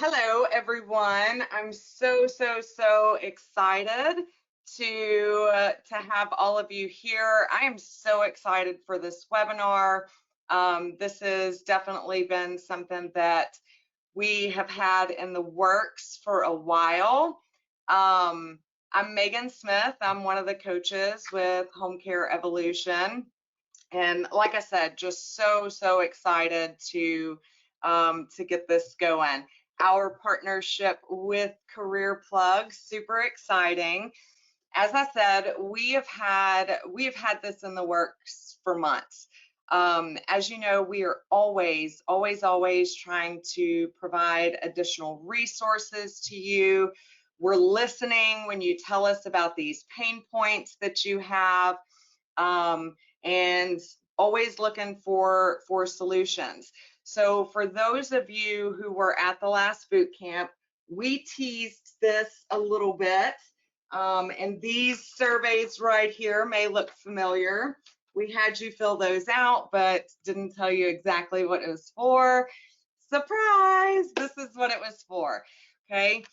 Hello, everyone. I'm so excited to have all of you here. I am so excited for this webinar. This has definitely been something that we have had in the works for a while. I'm Megan Smith. I'm one of the coaches with Home Care Evolution. And like I said, just so excited to get this going. Our partnership with Career Plug, super exciting. As I said, we have had this in the works for months. As you know, we are always trying to provide additional resources to you. We're listening when you tell us about these pain points that you have, and always looking for solutions. So for those of you who were at the last boot camp, we teased this a little bit, and these surveys right here may look familiar. We had you fill those out, but didn't tell you exactly what it was for. Surprise! This is what it was for. Okay.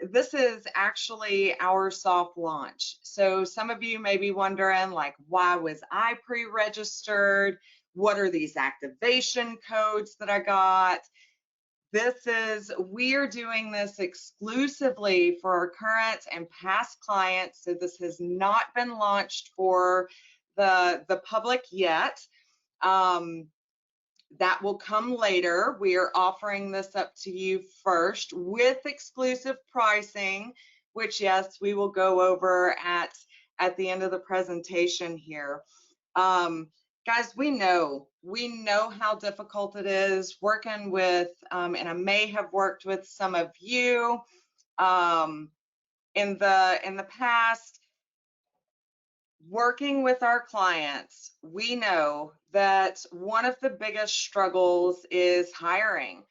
This is actually our soft launch. So some of you may be wondering, like, why was I pre-registered? What are these activation codes that I got? We are doing this exclusively for our current and past clients. So this has not been launched for the public yet. That will come later. We are offering this up to you first with exclusive pricing, which, yes, we will go over at the end of the presentation here. Guys, we know how difficult it is working with, and I may have worked with some of you in the past. Working with our clients, we know that one of the biggest struggles is hiring,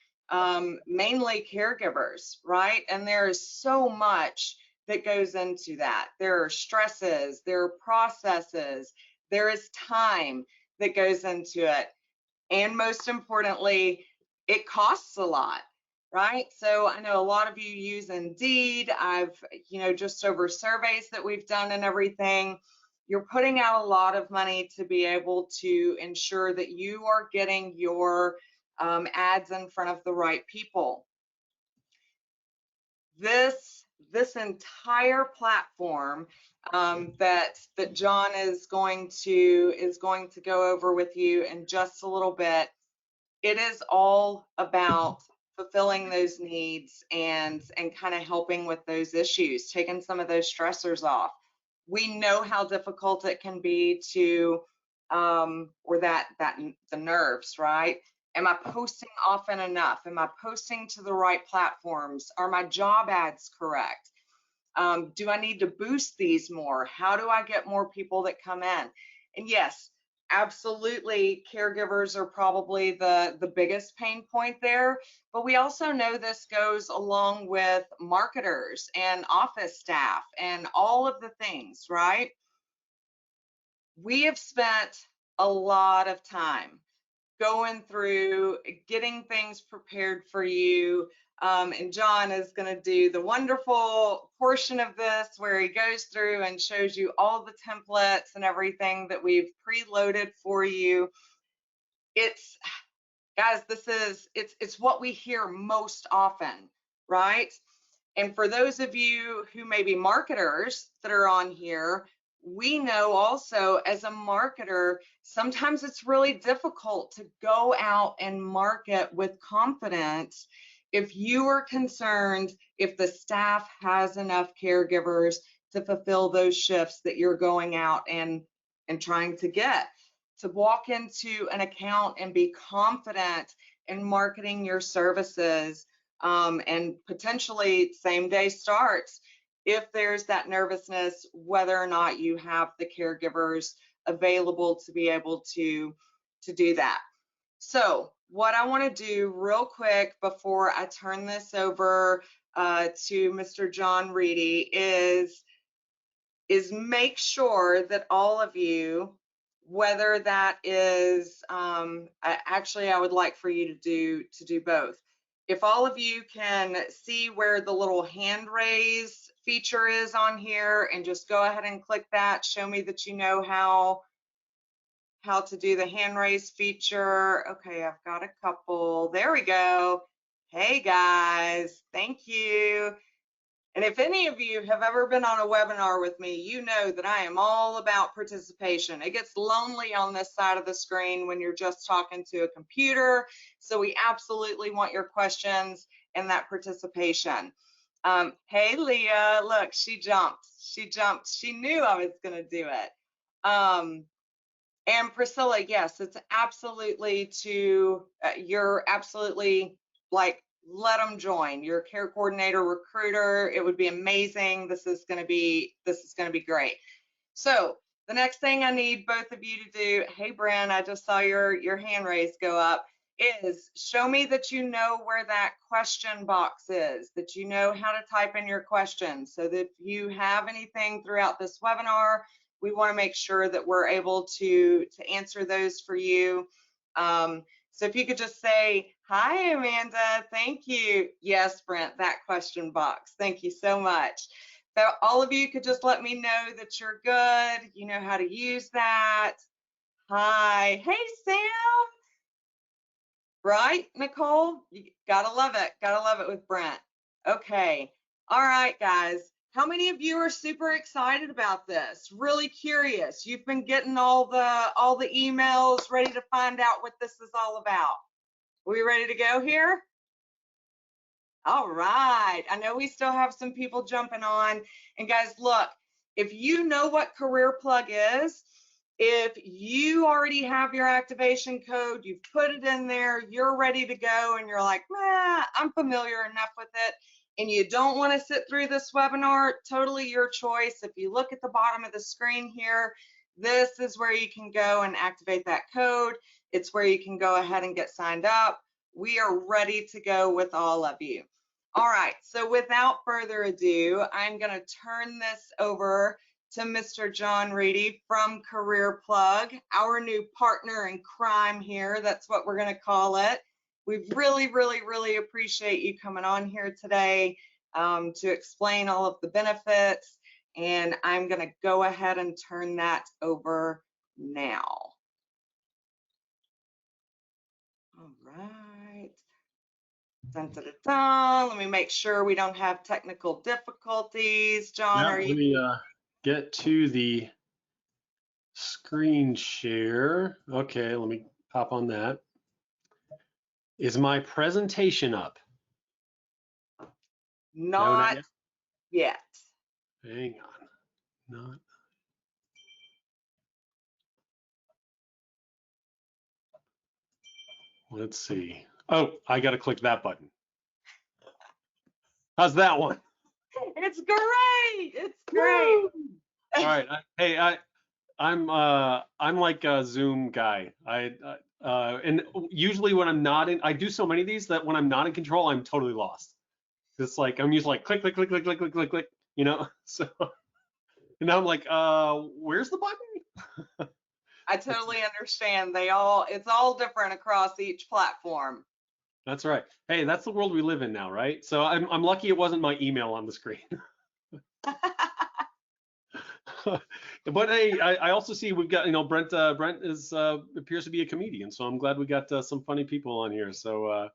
mainly caregivers, right? And there is so much that goes into that. There are stresses, there are processes, there is time that goes into it. And most importantly, it costs a lot, right? So I know a lot of you use Indeed. I've, just over surveys that we've done and everything, you're putting out a lot of money to be able to ensure that you are getting your ads in front of the right people. This entire platform that John is going to go over with you in just a little bit, it is all about fulfilling those needs and kind of helping with those issues, taking some of those stressors off. We know how difficult it can be to, or the nerves, right? Am I posting often enough? Am I posting to the right platforms? Are my job ads correct? Do I need to boost these more? How do I get more people that come in? And yes, absolutely, caregivers are probably the biggest pain point there, but we also know this goes along with marketers and office staff and all of the things, right? We have spent a lot of time going through getting things prepared for you. And John is going to do the wonderful portion of this where he goes through and shows you all the templates and everything that we've preloaded for you. It's, guys, it's what we hear most often, right? And for those of you who may be marketers that are on here, we know also as a marketer, sometimes it's really difficult to go out and market with confidence if you are concerned if the staff has enough caregivers to fulfill those shifts that you're going out and trying to get. To walk into an account and be confident in marketing your services, and potentially same day starts if there's that nervousness, whether or not you have the caregivers available to be able to do that. So what I want to do real quick before I turn this over to Mr. John Reedy is make sure that all of you, whether that is, actually I would like for you to do both. if all of you can see where the little hand raise feature is on here and just go ahead and click that, show me that you know how to do the hand raise feature. Okay, I've got a couple. There we go. Hey guys, thank you. And if any of you have ever been on a webinar with me, you know that I am all about participation. It gets lonely on this side of the screen when you're just talking to a computer. So we absolutely want your questions and that participation. Hey, Leah, look, she jumped. She jumped. She knew I was going to do it. And Priscilla, yes, it's absolutely you're absolutely like, let them join. Your care coordinator, recruiter, it would be amazing. This is going to be great. So the next thing I need both of you to do, hey, Bren, I just saw your hand raised go up, is show me that you know where that question box is, that you know how to type in your questions, so that if you have anything throughout this webinar, we want to make sure that we're able to answer those for you. So if you could just say, hi, Amanda, thank you. Yes, Brent, that question box. Thank you so much. So all of you could just let me know that you're good, you know how to use that. Hi. Hey, Sam. Right, Nicole? You gotta love it with Brent. Okay. All right, guys. How many of you are super excited about this? Really curious. You've been getting all the emails, ready to find out what this is all about. Are we ready to go here? All right. I know we still have some people jumping on. And guys, look, if you know what Career Plug is, if you already have your activation code, you've put it in there, you're ready to go, and you're like, I'm familiar enough with it, and you don't want to sit through this webinar, totally your choice. If you look at the bottom of the screen here, this is where you can go and activate that code. It's where you can go ahead and get signed up. We are ready to go with all of you. All right, so without further ado, I'm going to turn this over to Mr. John Reedy from Career Plug, our new partner in crime here. That's what we're going to call it. We really, really, really appreciate you coming on here today to explain all of the benefits. And I'm going to go ahead and turn that over now. All right. Dun, dun, dun, dun. Let me make sure we don't have technical difficulties. John, are you? Let me get to the screen share. Okay, let me pop on that. Is my presentation up? Not yet. Hang on. Not. Let's see. Oh, I got to click that button. How's that one? It's great. It's great. All right. Hey, I'm like a Zoom guy. And usually when I'm not in, I do so many of these that when I'm not in control, I'm totally lost. It's like I'm usually like click, click, click, click, click, click, click, click. You know. So, and now I'm like, where's the button? I totally understand. It's all different across each platform. That's right. Hey, that's the world we live in now, right? So I'm lucky it wasn't my email on the screen. But hey, I also see we've got, Brent is appears to be a comedian, so I'm glad we got some funny people on here. So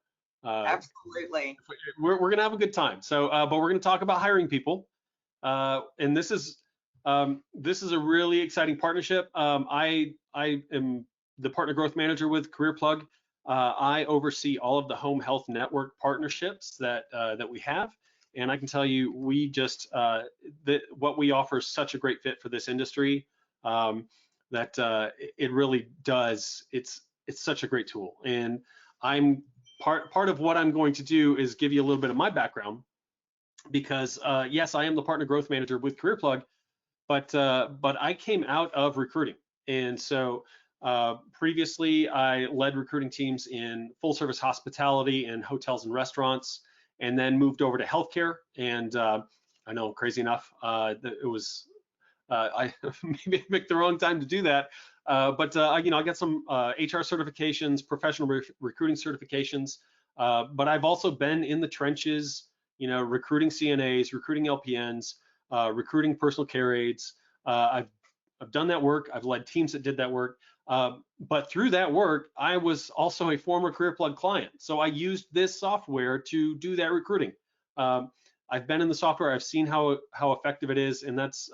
Absolutely. we're gonna have a good time. So but we're gonna talk about hiring people, and this is a really exciting partnership. I am the partner growth manager with Career Plug. I oversee all of the home health network partnerships that we have. And I can tell you, we just what we offer is such a great fit for this industry that it really does. It's such a great tool. And I'm part of what I'm going to do is give you a little bit of my background, because yes, I am the partner growth manager with Career Plug, but I came out of recruiting, and so previously I led recruiting teams in full service hospitality and hotels and restaurants, and then moved over to healthcare. And I know, crazy enough, it was I maybe picked the wrong time to do that, but I got some HR certifications, professional recruiting certifications, But I've also been in the trenches, recruiting CNAs, recruiting LPNs, recruiting personal care aides. I've done that work. I've led teams that did that work. But through that work, I was also a former CareerPlug client. So I used this software to do that recruiting. I've been in the software. I've seen how effective it is, and that's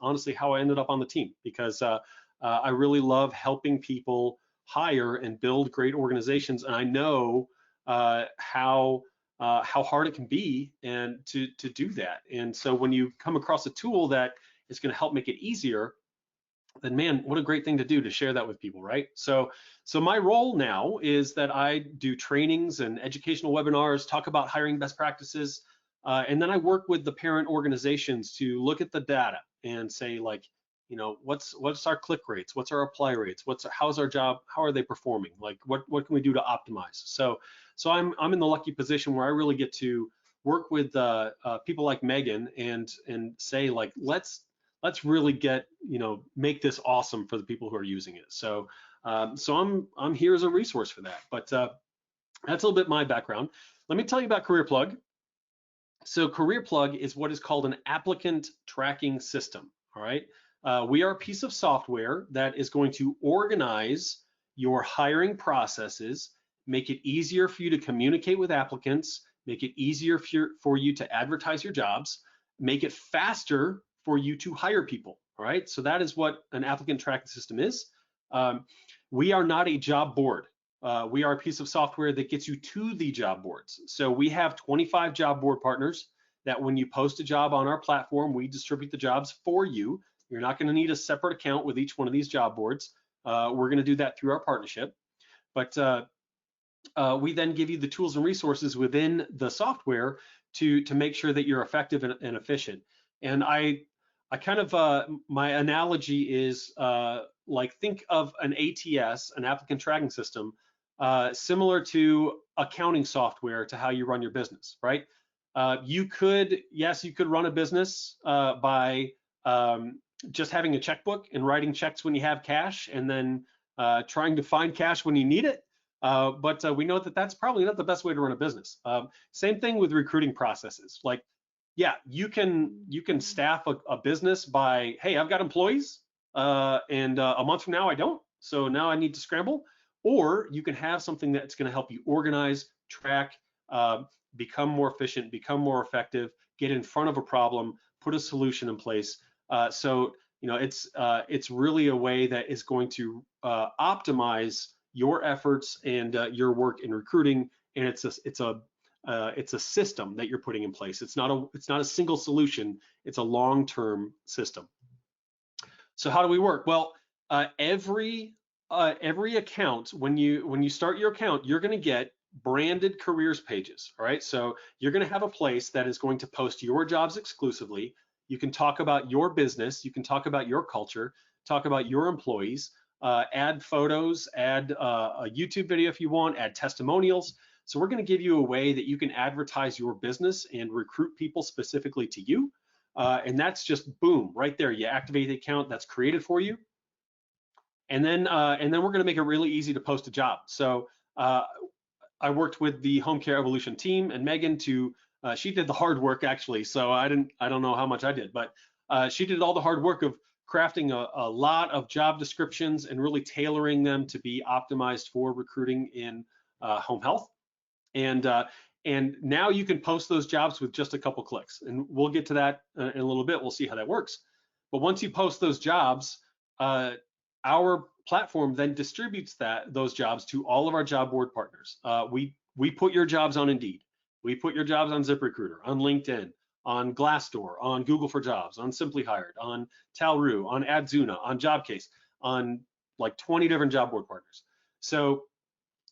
honestly how I ended up on the team, because I really love helping people hire and build great organizations, and I know how hard it can be and to do that. And so when you come across a tool that is going to help make it easier, then man, what a great thing to do, to share that with people, right? So my role now is that I do trainings and educational webinars, talk about hiring best practices, and then I work with the parent organizations to look at the data and say, like, what's our click rates, what's our apply rates, how's our job, how are they performing, like what can we do to optimize? So I'm in the lucky position where I really get to work with people like Megan and say, like, let's really make this awesome for the people who are using it. So I'm here as a resource for that. But that's a little bit my background. Let me tell you about CareerPlug. So CareerPlug is what is called an applicant tracking system. All right. We are a piece of software that is going to organize your hiring processes, make it easier for you to communicate with applicants, make it easier for you to advertise your jobs, make it faster for you to hire people. All right. So that is what an applicant tracking system is. We are not a job board. We are a piece of software that gets you to the job boards. So we have 25 job board partners that when you post a job on our platform, we distribute the jobs for you. You're not going to need a separate account with each one of these job boards. We're going to do that through our partnership. But we then give you the tools and resources within the software to make sure that you're effective and efficient. And I kind of, my analogy is like, think of an ATS, an applicant tracking system, similar to accounting software to how you run your business, right? You could run a business by just having a checkbook and writing checks when you have cash, and then trying to find cash when you need it. But we know that that's probably not the best way to run a business. Same thing with recruiting processes. Like, yeah, you can staff a business by, hey, I've got employees, and a month from now I don't, so now I need to scramble. Or you can have something that's going to help you organize, track, become more efficient, become more effective, get in front of a problem, put a solution in place. So it's really a way that is going to optimize your efforts and your work in recruiting. And it's a system that you're putting in place. It's not a single solution. It's a long-term system. So how do we work? Well, every account, when you start your account, you're going to get branded careers pages. All right. So you're going to have a place that is going to post your jobs exclusively. You can talk about your business. You can talk about your culture, talk about your employees, add photos, add a YouTube video if you want, add testimonials. So we're going to give you a way that you can advertise your business and recruit people specifically to you. And that's just boom, right there. You activate the account, that's created for you. And then we're going to make it really easy to post a job. So I worked with the Home Care Evolution team and Megan to, she did the hard work actually. So I don't know how much I did, but she did all the hard work of crafting a lot of job descriptions and really tailoring them to be optimized for recruiting in home health. And now you can post those jobs with just a couple clicks. And we'll get to that in a little bit. We'll see how that works. But once you post those jobs, our platform then distributes those jobs to all of our job board partners. We put your jobs on Indeed. We put your jobs on ZipRecruiter, on LinkedIn, on Glassdoor, on Google for Jobs, on Simply Hired, on Talroo, on Adzuna, on Jobcase, on like 20 different job board partners. So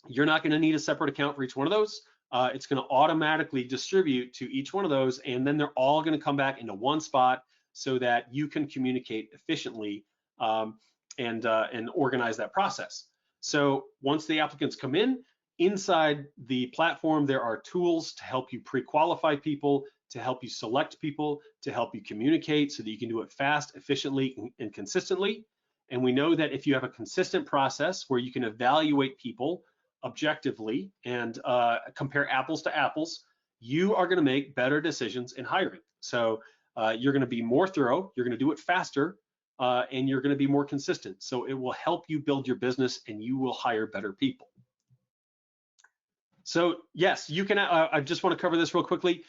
you're not going to need a separate account for each one of those. It's going to automatically distribute to each one of those, and then they're all going to come back into one spot so that you can communicate efficiently and organize that process. So once the applicants come in, inside the platform, there are tools to help you pre-qualify people, to help you select people, to help you communicate so that you can do it fast, efficiently, and consistently. And we know that if you have a consistent process where you can evaluate people objectively and compare apples to apples, you are going to make better decisions in hiring. So you're going to be more thorough, you're going to do it faster, and you're going to be more consistent. So it will help you build your business and you will hire better people. So yes, you can, I just want to cover this real quickly.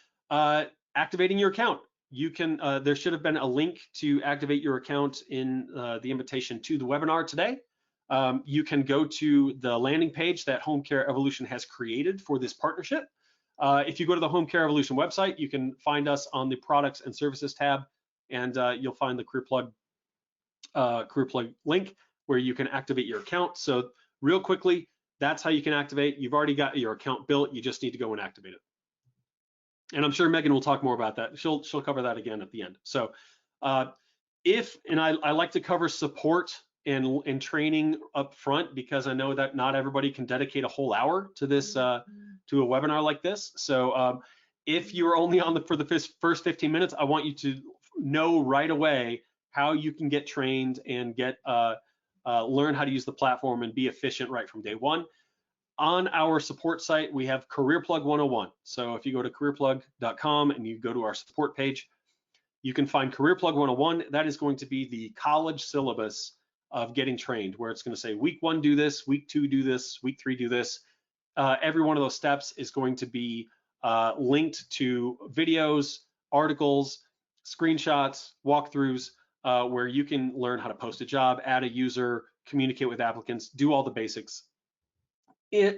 Activating your account. You can, there should have been a link to activate your account in the invitation to the webinar today. You can go to the landing page that Home Care Evolution has created for this partnership. If you go to the Home Care Evolution website, you can find us on the products and services tab, and you'll find the career plug link where you can activate your account. So real quickly, that's how you can activate. You've already got your account built. You just need to go and activate it. And I'm sure Megan will talk more about that. She'll cover that again at the end. So I like to cover support and training up front, because I know that not everybody can dedicate a whole hour to this, to a webinar like this. So if you're only on for the first 15 minutes, I want you to know right away how you can get trained and get learn how to use the platform and be efficient right from day one. On our support site, we have Career Plug 101. So if you go to careerplug.com and you go to our support page, you can find Career Plug 101. That is going to be the college syllabus of getting trained, where it's going to say week 1 do this, week 2 do this, week 3 do this. Every one of those steps is going to be linked to videos, articles, screenshots, walkthroughs, where you can learn how to post a job, add a user, communicate with applicants, do all the basics.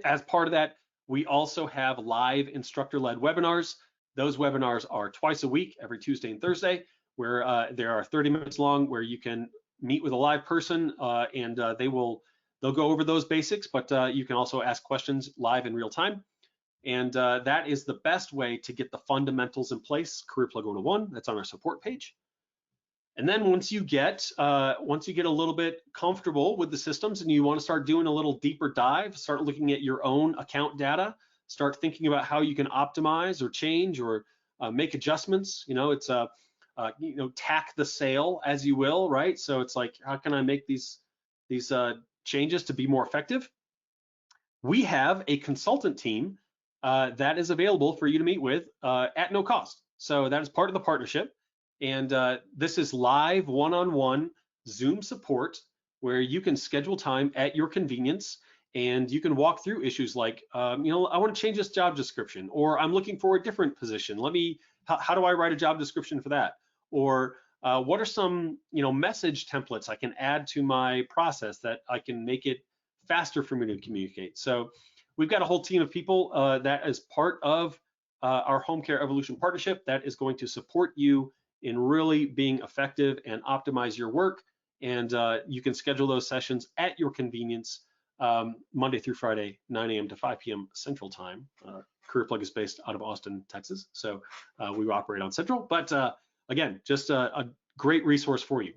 As part of that, we also have live instructor-led webinars. Those webinars are twice a week, every Tuesday and Thursday, where there are 30 minutes long, where you can meet with a live person, and they'll go over those basics, but you can also ask questions live in real time. And that is the best way to get the fundamentals in place. Career Plug 101, that's on our support page. And then once you get a little bit comfortable with the systems and you want to start doing a little deeper dive, start looking at your own account data, start thinking about how you can optimize or change or make adjustments. It's tack the sale as you will, right? So it's like, how can I make these changes to be more effective? We have a consultant team that is available for you to meet with at no cost. So that is part of the partnership. And this is live one-on-one Zoom support, where you can schedule time at your convenience, and you can walk through issues like, I want to change this job description, or I'm looking for a different position. How do I write a job description for that? Or what are some, message templates I can add to my process that I can make it faster for me to communicate? So we've got a whole team of people that is part of our Home Care Evolution partnership that is going to support you in really being effective and optimize your work. And you can schedule those sessions at your convenience, Monday through Friday, 9 a.m. to 5 p.m. Central Time. Career Plug is based out of Austin, Texas, so we operate on Central. But again, just a great resource for you.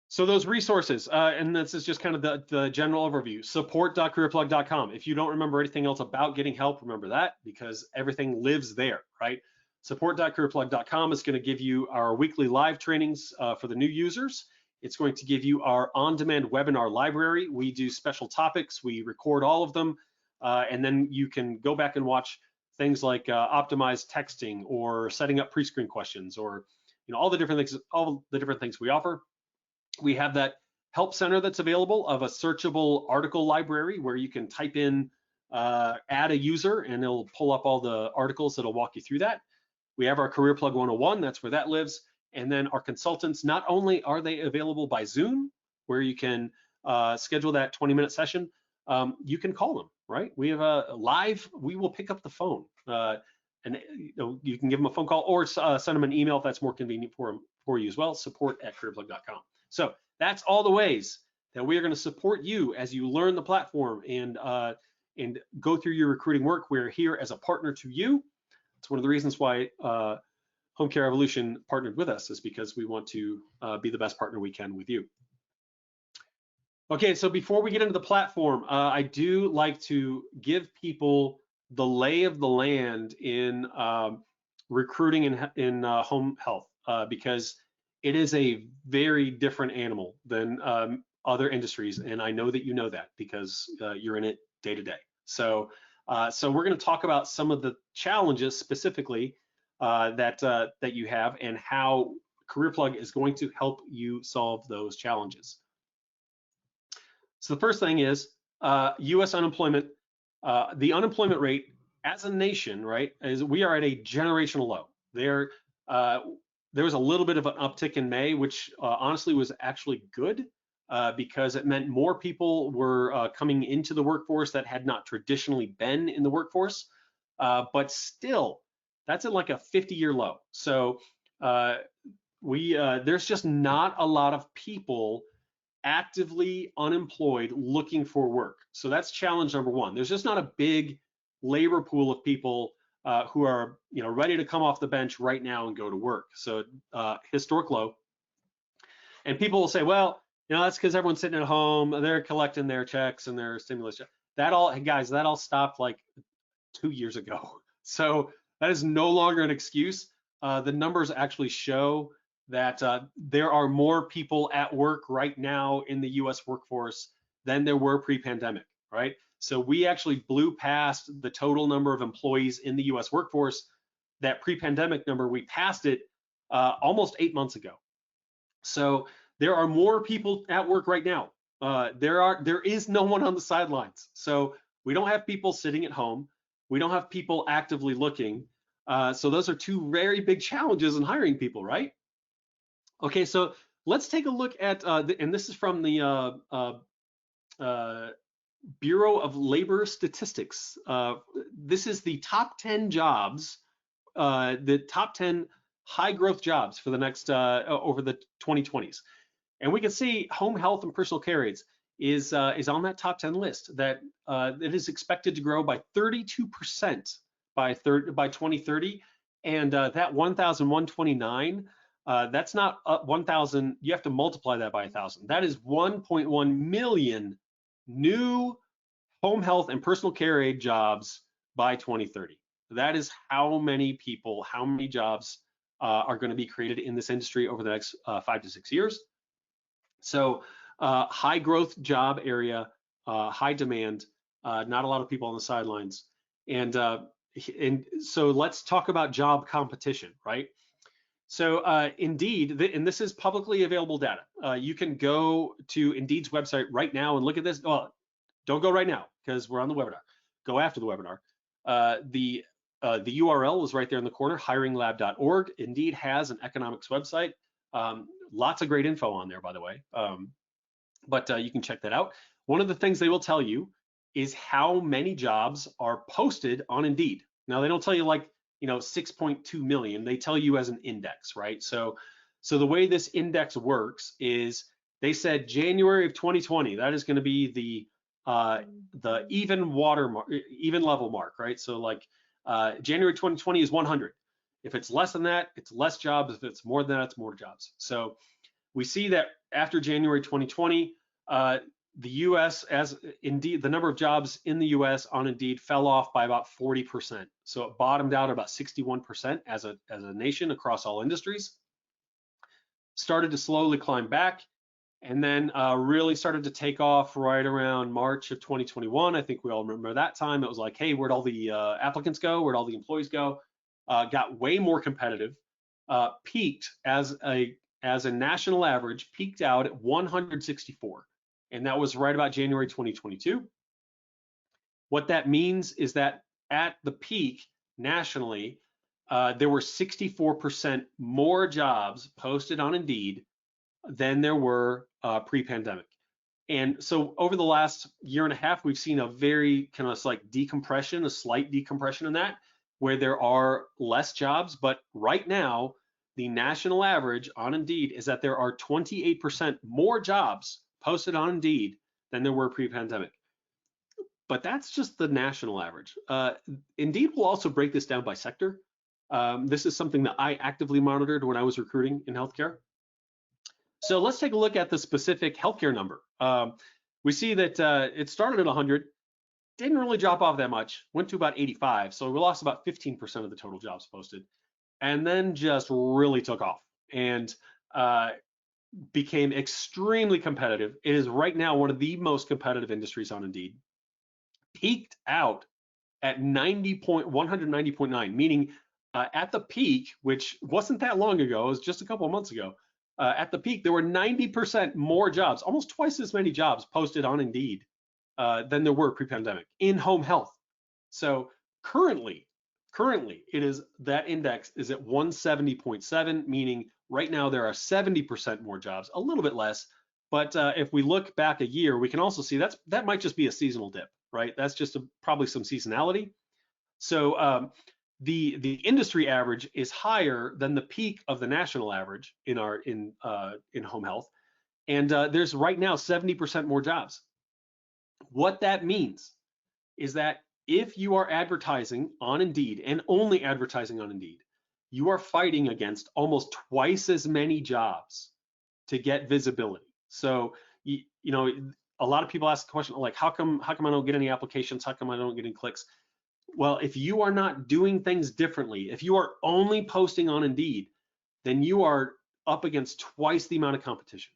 So those resources, and this is just kind of the general overview, support.careerplug.com. If you don't remember anything else about getting help, remember that, because everything lives there, right? Support.careerplug.com is going to give you our weekly live trainings for the new users. It's going to give you our on-demand webinar library. We do special topics, we record all of them, and then you can go back and watch things like optimized texting or setting up pre-screen questions, or all the different things we offer. We have that help center that's available of a searchable article library where you can type in add a user, and it'll pull up all the articles that'll walk you through that. We have our Career Plug 101, that's where that lives. And then our consultants, not only are they available by Zoom, where you can schedule that 20-minute session, you can call them, right? We have a live, we will pick up the phone, and you can give them a phone call or send them an email if that's more convenient for you as well, support@careerplug.com. So that's all the ways that we are going to support you as you learn the platform and go through your recruiting work. We're here as a partner to you. It's one of the reasons why Home Care Evolution partnered with us, is because we want to be the best partner we can with you. Okay, so before we get into the platform, I do like to give people the lay of the land in recruiting in home health, because it is a very different animal than other industries, and I know that you know that because you're in it day to day. So, so we're going to talk about some of the challenges specifically that you have and how CareerPlug is going to help you solve those challenges. So the first thing is U.S. unemployment. The unemployment rate as a nation, right, is we are at a generational low. There was a little bit of an uptick in May, which honestly was actually good because it meant more people were coming into the workforce that had not traditionally been in the workforce. But still, that's at like a 50-year low. So there's just not a lot of people actively unemployed looking for work. So that's challenge number one. There's just not a big labor pool of people who are ready to come off the bench right now and go to work. So historic low. And people will say, well, that's because everyone's sitting at home, they're collecting their checks and their stimulus check. That all stopped like 2 years ago. So that is no longer an excuse. The numbers actually show that there are more people at work right now in the US workforce than there were pre-pandemic, right? So we actually blew past the total number of employees in the US workforce. That pre-pandemic number, we passed it almost 8 months ago. So there are more people at work right now. There is no one on the sidelines. So we don't have people sitting at home. We don't have people actively looking. So those are two very big challenges in hiring people, right? Okay, so let's take a look at, and this is from the Bureau of Labor Statistics. This is the top 10 jobs, the top 10 high growth jobs for the next, over the 2020s. And we can see home health and personal care aides is on that top 10 list that it is expected to grow by 32% by 2030. And that 1,129, that's not 1,000, you have to multiply that by 1,000. That is 1.1 million new home health and personal care aid jobs by 2030. That is how many people, how many jobs are going to be created in this industry over the next 5 to 6 years. So high growth job area, high demand, not a lot of people on the sidelines. And so let's talk about job competition, right? So Indeed, and this is publicly available data. You can go to Indeed's website right now and look at this. Well, don't go right now because we're on the webinar. Go after the webinar. The URL is right there in the corner, hiringlab.org. Indeed has an economics website. Lots of great info on there, by the way. But you can check that out. One of the things they will tell you is how many jobs are posted on Indeed. Now, they don't tell you like 6.2 million. They tell you as an index, right? So the way this index works is they said January of 2020, that is going to be the even level mark, right? So like January 2020 is 100. If it's less than that, it's less jobs. If it's more than that, it's more jobs. So we see that after January 2020, the US, as Indeed, the number of jobs in the US on Indeed fell off by about 40%. So it bottomed out about 61% as a nation across all industries. Started to slowly climb back, and then really started to take off right around March of 2021. I think we all remember that time. It was like, hey, where'd all the applicants go? Where'd all the employees go? Got way more competitive, peaked as a national average, peaked out at 164. And that was right about January 2022. What that means is that at the peak nationally, there were 64% more jobs posted on Indeed than there were pre-pandemic. And so over the last year and a half, we've seen a very kind of like decompression, a slight decompression in that, where there are less jobs. But right now, the national average on Indeed is that there are 28% more jobs posted on Indeed than there were pre-pandemic. But that's just the national average. Indeed will also break this down by sector. This is something that I actively monitored when I was recruiting in healthcare. So let's take a look at the specific healthcare number. We see that it started at 100, didn't really drop off that much, went to about 85. So we lost about 15% of the total jobs posted, and then just really took off. And became extremely competitive. It is right now one of the most competitive industries on Indeed. Peaked out at 190.9, meaning at the peak, which wasn't that long ago, it was just a couple of months ago. At the peak, there were 90% more jobs, almost twice as many jobs posted on Indeed than there were pre-pandemic in home health. So currently, it is, that index is at 170.7, meaning right now there are 70% more jobs, a little bit less. But if we look back a year, we can also see that might just be a seasonal dip, right? That's just probably some seasonality. So the industry average is higher than the peak of the national average in home health, and there's right now 70% more jobs. What that means is that if you are advertising on Indeed and only advertising on Indeed, you are fighting against almost twice as many jobs to get visibility. So you know, a lot of people ask the question like, how come I don't get any applications? How come I don't get any clicks? Well, if you are not doing things differently, if you are only posting on Indeed, then you are up against twice the amount of competition.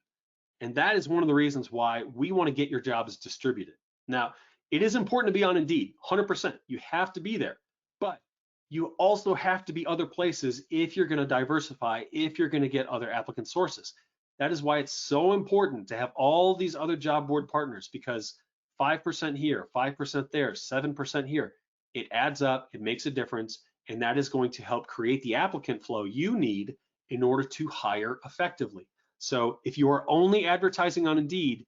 And that is one of the reasons why we want to get your jobs distributed. Now, it is important to be on Indeed, 100%. You have to be there, but you also have to be other places if you're going to diversify, if you're going to get other applicant sources. That is why it's so important to have all these other job board partners, because 5% here, 5% there, 7% here, it adds up, it makes a difference, and that is going to help create the applicant flow you need in order to hire effectively. So if you are only advertising on Indeed,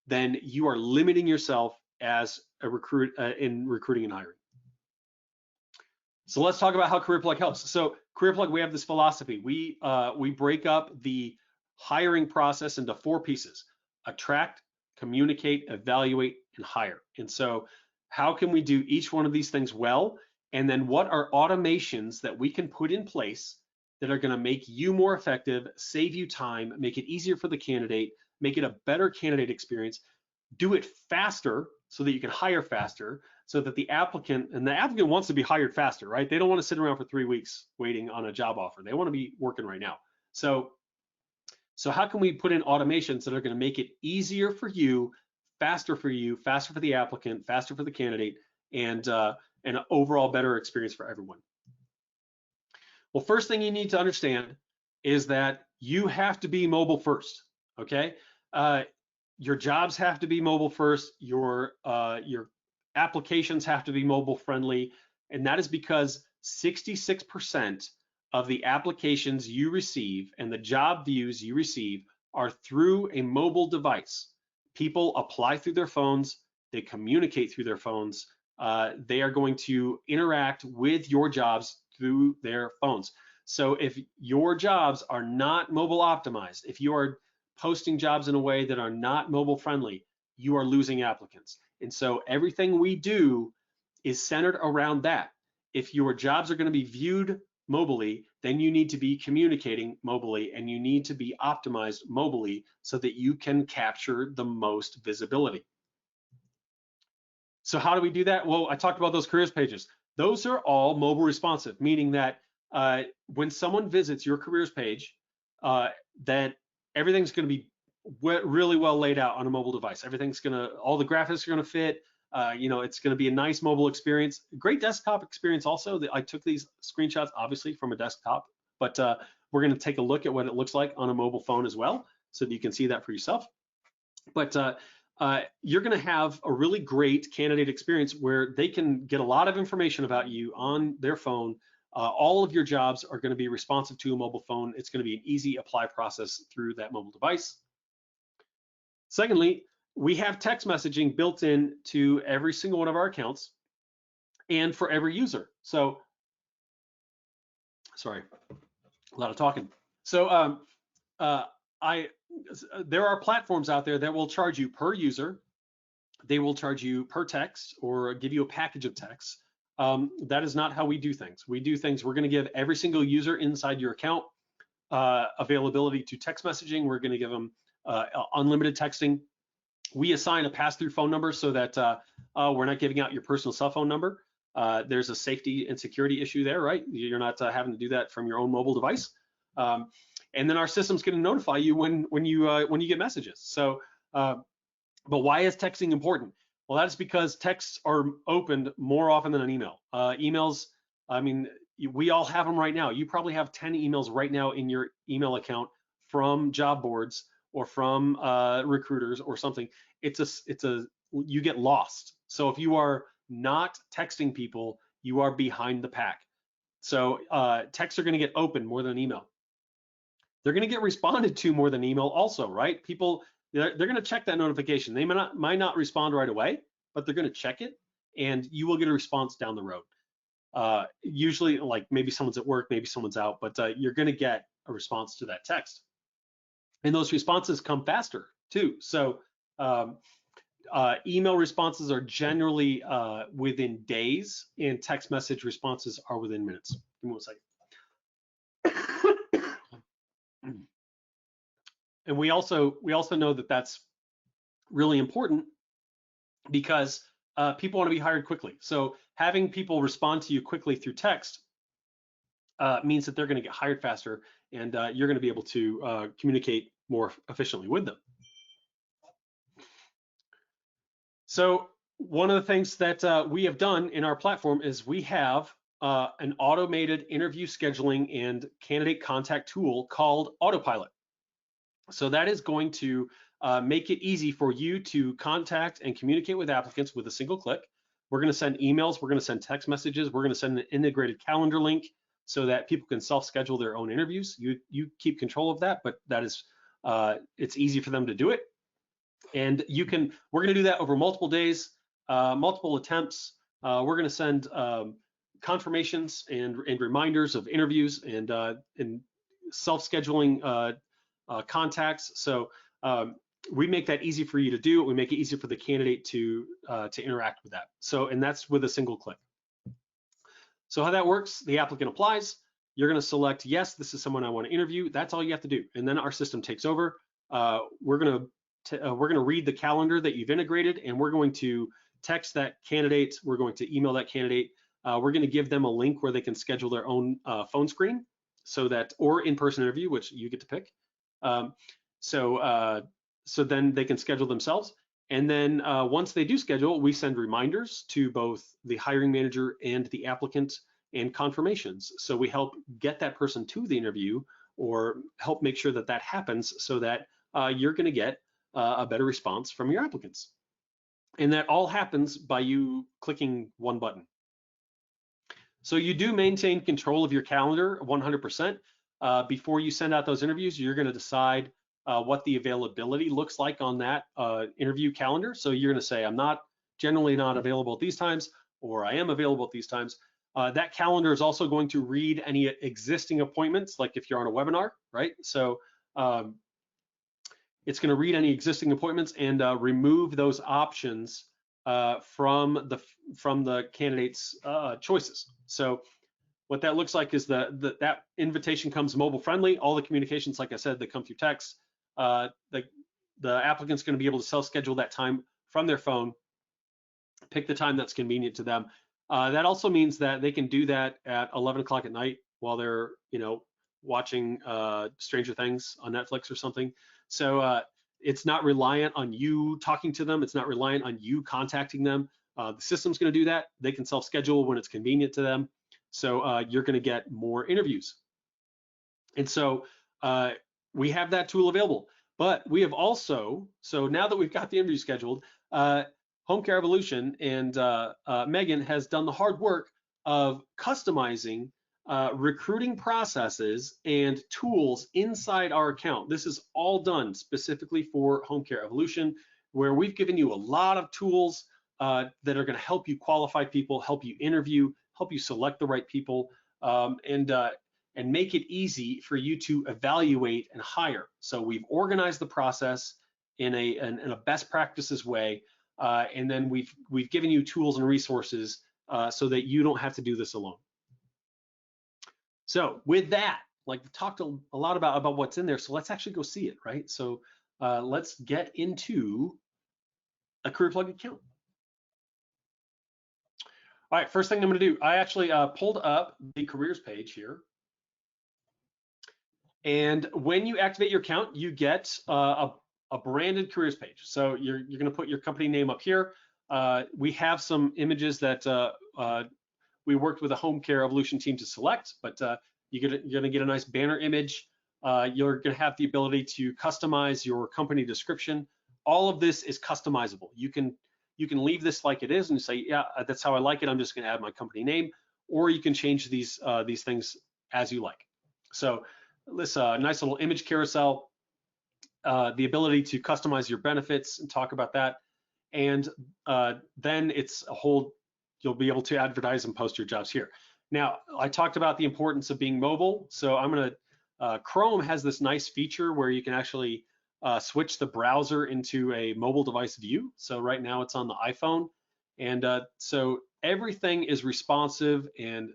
then you are limiting yourself as a recruit in recruiting and hiring. So let's talk about how CareerPlug helps. So CareerPlug, we have this philosophy. We break up the hiring process into 4 pieces: attract, communicate, evaluate, and hire. And so how can we do each one of these things well? And then what are automations that we can put in place that are going to make you more effective, save you time, make it easier for the candidate, make it a better candidate experience, do it faster so that you can hire faster, so that the applicant wants to be hired faster, right? They don't want to sit around for 3 weeks waiting on a job offer. They want to be working right now. So how can we put in automations that are going to make it easier for you, faster for the applicant, faster for the candidate, and an overall better experience for everyone? Well, first thing you need to understand is that you have to be mobile first, okay? Your jobs have to be mobile first, your applications have to be mobile friendly, and that is because 66% of the applications you receive and the job views you receive are through a mobile device. People apply through their phones, they communicate through their phones, they are going to interact with your jobs through their phones. So if your jobs are not mobile optimized, if you are posting jobs in a way that are not mobile friendly, you are losing applicants. And so everything we do is centered around that. If your jobs are going to be viewed mobily, then you need to be communicating mobily, and you need to be optimized mobily so that you can capture the most visibility. So how do we do that? Well, I talked about those careers pages. Those are all mobile responsive, meaning that when someone visits your careers page, that everything's going to be really well laid out on a mobile device. All the graphics are going to fit. It's going to be a nice mobile experience. Great desktop experience also. I took these screenshots obviously from a desktop, but we're going to take a look at what it looks like on a mobile phone as well, so that you can see that for yourself. But you're going to have a really great candidate experience where they can get a lot of information about you on their phone. All of your jobs are going to be responsive to a mobile phone. It's going to be an easy apply process through that mobile device. Secondly, we have text messaging built in to every single one of our accounts and for every user. So, sorry, a lot of talking. So there are platforms out there that will charge you per user. They will charge you per text or give you a package of texts. That is not how we do things. We're going to give every single user inside your account availability to text messaging. We're going to give them unlimited texting. We assign a pass-through phone number so that we're not giving out your personal cell phone number. There's a safety and security issue there, right? You're not having to do that from your own mobile device. And then our system's going to notify you when you get messages. So, but why is texting important? Well, that's because texts are opened more often than an email. Emails, I mean, we all have them right now. You probably have 10 emails right now in your email account from job boards or from recruiters or something. You get lost. So if you are not texting people, you are behind the pack. So texts are going to get opened more than an email. They're going to get responded to more than email also, right? People, they're going to check that notification. They might not respond right away, but they're going to check it, and you will get a response down the road. Usually, like maybe someone's at work, maybe someone's out, but you're going to get a response to that text. And those responses come faster too. So email responses are generally within days, and text message responses are within minutes. Give me 1 second. And we also know that that's really important because people want to be hired quickly. So having people respond to you quickly through text means that they're going to get hired faster, and you're going to be able to communicate more efficiently with them. So one of the things that we have done in our platform is we have an automated interview scheduling and candidate contact tool called Autopilot. So that is going to make it easy for you to contact and communicate with applicants with a single click. We're going to send emails, we're going to send text messages, we're going to send an integrated calendar link so that people can self-schedule their own interviews. You keep control of that, but that is it's easy for them to do it. And we're going to do that over multiple days, multiple attempts. We're going to send confirmations and reminders of interviews and self-scheduling contacts. So we make that easy for you to do. We make it easy for the candidate to interact with that. So, and that's with a single click. So how that works, the applicant applies. You're going to select, yes, this is someone I want to interview. That's all you have to do. And then our system takes over. We're going to read the calendar that you've integrated, and we're going to text that candidate. We're going to email that candidate. We're going to give them a link where they can schedule their own phone screen, so that, or in-person interview, which you get to pick. So then they can schedule themselves. And then once they do schedule, we send reminders to both the hiring manager and the applicant and confirmations. So we help get that person to the interview or help make sure that that happens so that you're going to get a better response from your applicants. And that all happens by you clicking one button. So you do maintain control of your calendar 100%. Before you send out those interviews, you're going to decide what the availability looks like on that interview calendar. So you're going to say, I'm generally not available at these times, or I am available at these times. That calendar is also going to read any existing appointments, like if you're on a webinar, right? So it's going to read any existing appointments and remove those options from the candidate's choices. So what that looks like is that invitation comes mobile friendly. All the communications, like I said, that come through text, the applicant's going to be able to self-schedule that time from their phone, pick the time that's convenient to them. That also means that they can do that at 11 o'clock at night while they're, watching Stranger Things on Netflix or something. So it's not reliant on you talking to them. It's not reliant on you contacting them. The system's going to do that. They can self-schedule when it's convenient to them. So you're going to get more interviews. And so we have that tool available. But we have also, so now that we've got the interview scheduled, Home Care Evolution and Megan has done the hard work of customizing recruiting processes and tools inside our account. This is all done specifically for Home Care Evolution, where we've given you a lot of tools that are going to help you qualify people, help you interview, help you select the right people, and make it easy for you to evaluate and hire. So we've organized the process in a best practices way, and then we've given you tools and resources so that you don't have to do this alone. So with that, like we talked a lot about what's in there, so let's actually go see it, right? So let's get into a Career Plug account. All right, first thing I'm going to do, I actually pulled up the careers page here. And when you activate your account, you get a branded careers page. So you're going to put your company name up here. We have some images that we worked with a home care evolution team to select, but you're going to get a nice banner image. You're going to have the ability to customize your company description. All of this is customizable. You can leave this like it is and say, yeah, that's how I like it. I'm just going to add my company name, or you can change these things as you like. So this nice little image carousel, the ability to customize your benefits and talk about that. And then it's a whole, you'll be able to advertise and post your jobs here. Now, I talked about the importance of being mobile. So I'm gonna, Chrome has this nice feature where you can actually switch the browser into a mobile device view. So right now it's on the iPhone. And so everything is responsive and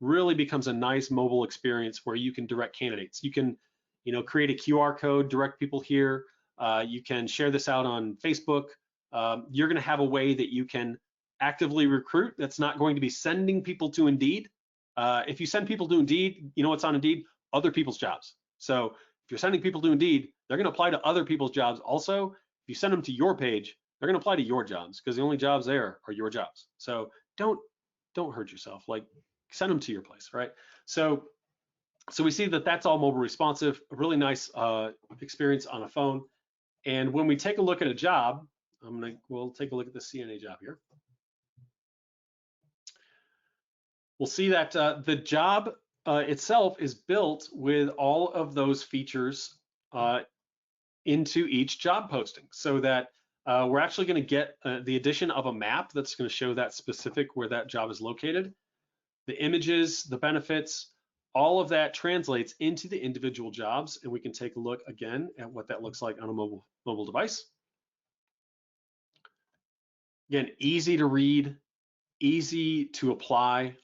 really becomes a nice mobile experience where you can direct candidates. You can, create a QR code, direct people here. You can share this out on Facebook. You're going to have a way that you can actively recruit that's not going to be sending people to Indeed. If you send people to Indeed, you know what's on Indeed? Other people's jobs. So if you're sending people to Indeed, they're going to apply to other people's jobs also. If you send them to your page, they're going to apply to your jobs because the only jobs there are your jobs. So don't hurt yourself. Like, send them to your place, right? So we see that that's all mobile responsive, a really nice experience on a phone. And when we take a look at a job, we'll take a look at the CNA job here. We'll see that the job itself is built with all of those features into each job posting, so that we're actually going to get the addition of a map that's going to show that specific where that job is located. The images, the benefits, all of that translates into the individual jobs, and we can take a look again at what that looks like on a mobile device. Again, easy to read, easy to apply.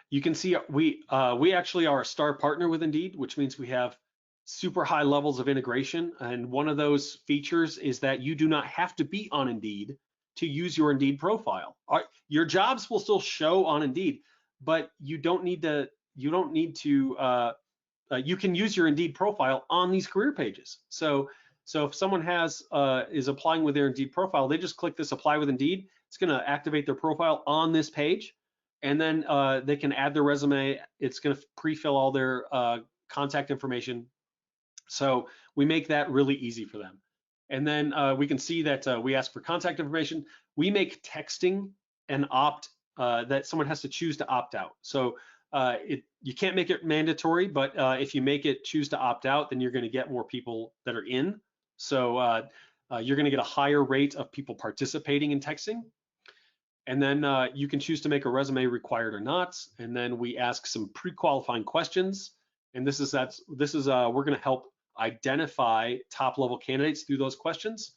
You can see we actually are a star partner with Indeed, which means we have super high levels of integration. And one of those features is that you do not have to be on Indeed to use your Indeed profile. Your jobs will still show on Indeed, but you don't need to. You can use your Indeed profile on these career pages. So if someone is applying with their Indeed profile, they just click this apply with Indeed. It's going to activate their profile on this page, and then they can add their resume. It's going to pre-fill all their contact information. So we make that really easy for them. And then we can see that we ask for contact information. We make texting an that someone has to choose to opt out. So you can't make it mandatory, but if you make it choose to opt out, then you're going to get more people that are in. So you're going to get a higher rate of people participating in texting. And then you can choose to make a resume required or not. And then we ask some pre-qualifying questions. And this is we're going to help identify top-level candidates through those questions.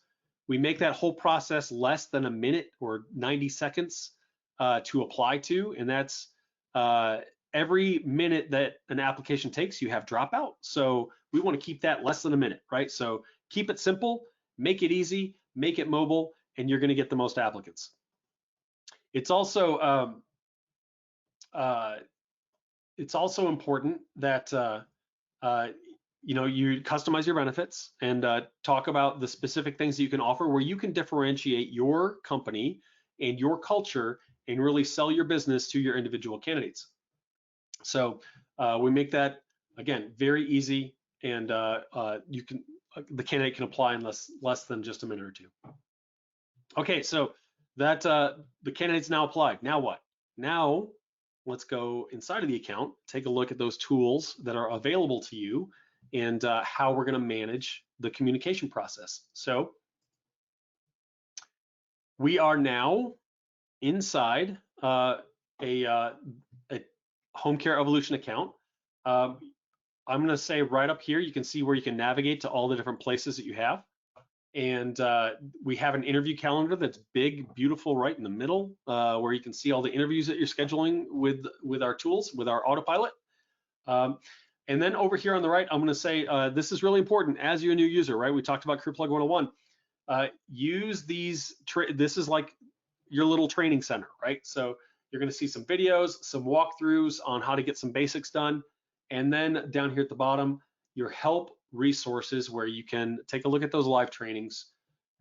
We make that whole process less than a minute or 90 seconds to apply to, and that's every minute that an application takes, you have dropout. So we want to keep that less than a minute, right? So keep it simple, make it easy, make it mobile, and you're going to get the most applicants. It's also important that you customize your benefits and talk about the specific things that you can offer where you can differentiate your company and your culture and really sell your business to your individual candidates. So we make that, again, very easy, and the candidate can apply in less than just a minute or two. Okay, so that the candidate's now applied. Now what? Now let's go inside of the account, take a look at those tools that are available to you, and how we're going to manage the communication process. So we are now inside a Home Care Evolution account. I'm going to say right up here, you can see where you can navigate to all the different places that you have. And we have an interview calendar that's big, beautiful, right in the middle, where you can see all the interviews that you're scheduling with our tools, with our autopilot. And then over here on the right, I'm going to say this is really important as you're a new user, right? We talked about CareerPlug 101. Use these. This is like your little training center, right? So you're going to see some videos, some walkthroughs on how to get some basics done. And then down here at the bottom, your help resources where you can take a look at those live trainings,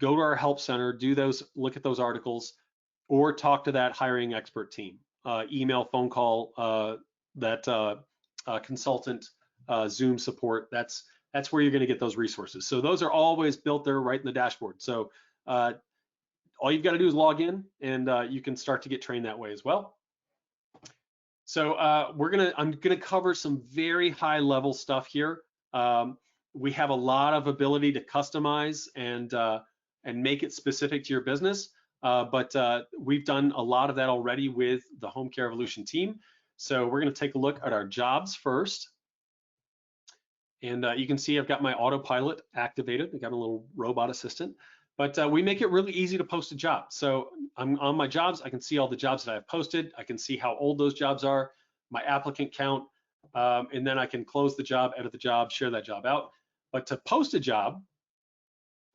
go to our help center, look at those articles, or talk to that hiring expert team. Email, phone call, that consultant, Zoom support. That's where you're going to get those resources. So those are always built there right in the dashboard. So all you've got to do is log in, and you can start to get trained that way as well. So I'm gonna cover some very high level stuff here. We have a lot of ability to customize and make it specific to your business, but we've done a lot of that already with the Home Care Evolution team. So we're gonna take a look at our jobs first. And you can see I've got my autopilot activated. I've got a little robot assistant, but we make it really easy to post a job. So I'm on my jobs. I can see all the jobs that I've posted. I can see how old those jobs are, my applicant count, and then I can close the job, edit the job, share that job out. But to post a job,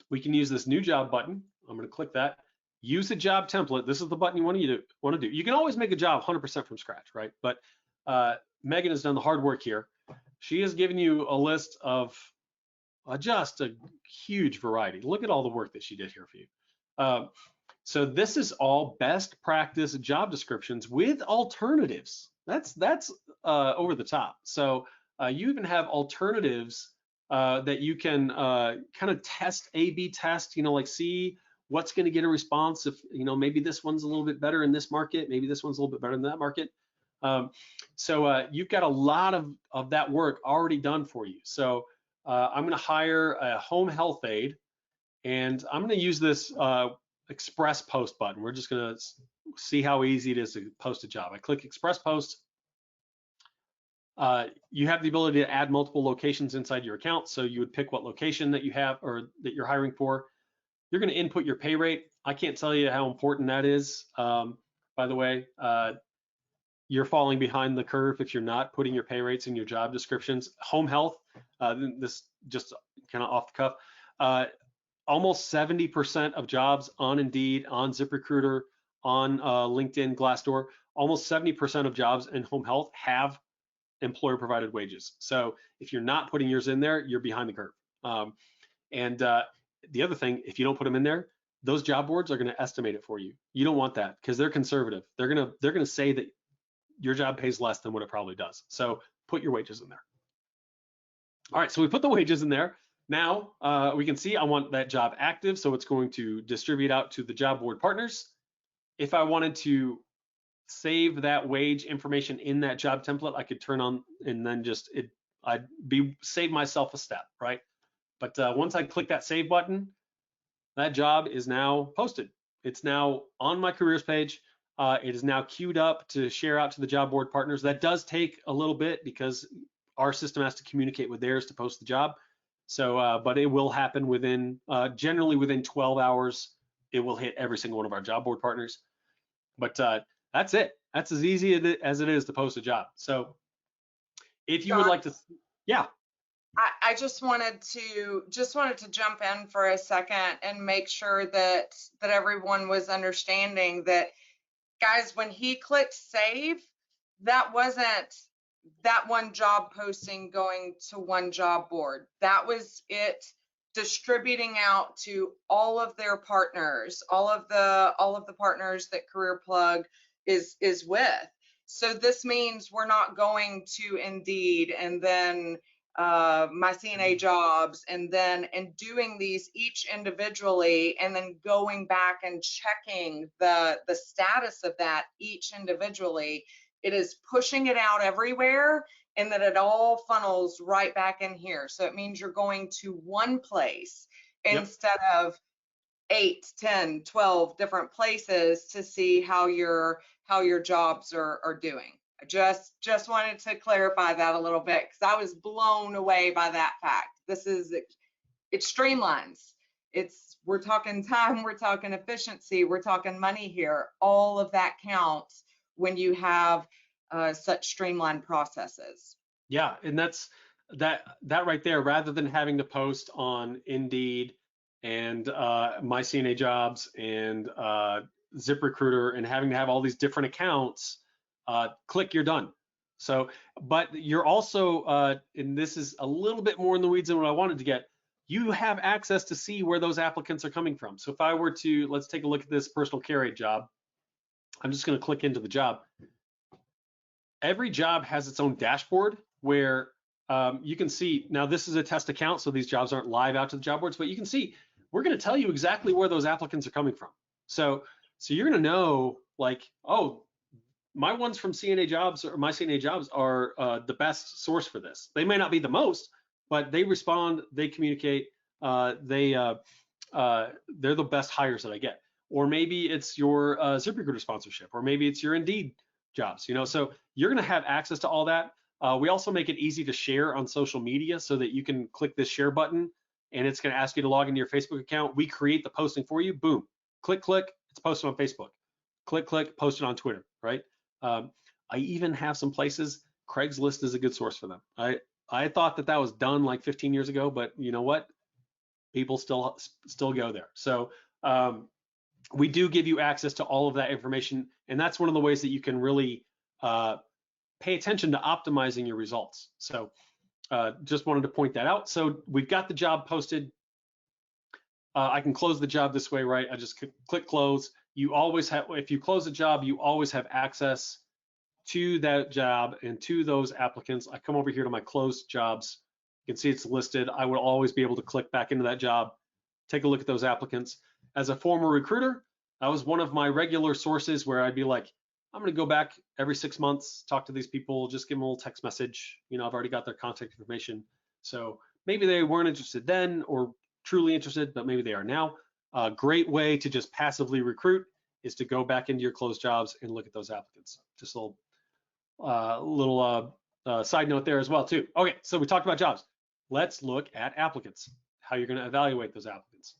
we can use this new job button. I'm going to click that. Use a job template. This is the button you want to do. You can always make a job 100% from scratch, right? But Megan has done the hard work here. She has given you a list of just a huge variety. Look at all the work that she did here for you. So this is all best practice job descriptions with alternatives. That's over the top. So you even have alternatives that you can kind of test, A/B test, like see what's going to get a response. If maybe this one's a little bit better in this market, maybe this one's a little bit better in that market. So you've got a lot of that work already done for you. So I'm going to hire a home health aide, and I'm going to use this express post button. We're just going to see how easy it is to post a job. I click express post. You have the ability to add multiple locations inside your account. So you would pick what location that you have or that you're hiring for. You're going to input your pay rate. I can't tell you how important that is. By the way, you're falling behind the curve if you're not putting your pay rates in your job descriptions. Home health, this just kind of off the cuff, almost 70% of jobs on Indeed, on ZipRecruiter, on LinkedIn, Glassdoor, almost 70% of jobs in home health have employer provided wages. So if you're not putting yours in there, you're behind the curve. And the other thing, if you don't put them in there, those job boards are going to estimate it for you. You don't want that because they're conservative. They're gonna say that your job pays less than what it probably does. So put your wages in there. All right, so we put the wages in there. Now we can see I want that job active, so it's going to distribute out to the job board partners. If I wanted to save that wage information in that job template, I could turn on and then save myself a step, right? But once I click that save button, that job is now posted. It's now on my careers page. It is now queued up to share out to the job board partners. That does take a little bit because our system has to communicate with theirs to post the job. So, but it will happen generally within 12 hours, it will hit every single one of our job board partners. But that's it. That's as easy as it is to post a job. So if you would like to, yeah. I just wanted to jump in for a second and make sure that everyone was understanding that, guys, when he clicked save, that wasn't that one job posting going to one job board. That was it distributing out to all of their partners, all of the partners that Career Plug is with. So this means we're not going to Indeed and then My CNA Jobs and doing these each individually and then going back and checking the status of that each individually. It is pushing it out everywhere, and that it all funnels right back in here. So it means you're going to one place instead of 8, 10, 12 different places to see how your jobs are doing. I just wanted to clarify that a little bit because I was blown away by that fact. It streamlines. We're talking time, we're talking efficiency, we're talking money here. All of that counts when you have such streamlined processes. Yeah, and that's that right there. Rather than having to post on Indeed and My CNA Jobs and ZipRecruiter and having to have all these different accounts, click, you're done. So, but you're also, and this is a little bit more in the weeds than what I wanted to get, you have access to see where those applicants are coming from. So if I were to, let's take a look at this personal care aide job. I'm just going to click into the job. Every job has its own dashboard where you can see, now this is a test account, so these jobs aren't live out to the job boards, but you can see, we're going to tell you exactly where those applicants are coming from. So you're going to know, like, oh, my ones from CNA jobs or my CNA jobs are the best source for this. They may not be the most, but they respond, they communicate, they're the best hires that I get. Or maybe it's your ZipRecruiter sponsorship, or maybe it's your Indeed jobs. So you're going to have access to all that. We also make it easy to share on social media so that you can click this share button and it's going to ask you to log into your Facebook account. We create the posting for you. Boom, click, it's posted on Facebook. Click, post it on Twitter, right? I even have some places, Craigslist is a good source for them. I thought that was done like 15 years ago, but you know what? People still go there. So we do give you access to all of that information, and that's one of the ways that you can really pay attention to optimizing your results. So just wanted to point that out. So we've got the job posted. I can close the job this way, right? I just click close. You always have, if you close a job, you always have access to that job and to those applicants. I come over here to my closed jobs. You can see it's listed. I would always be able to click back into that job, take a look at those applicants. As a former recruiter, that was one of my regular sources where I'd be like, I'm gonna go back every 6 months, talk to these people, just give them a little text message. I've already got their contact information. So maybe they weren't interested then or truly interested, but maybe they are now. A great way to just passively recruit is to go back into your closed jobs and look at those applicants. Just a little side note there as well too. Okay, so we talked about jobs. Let's look at applicants, how you're going to evaluate those applicants.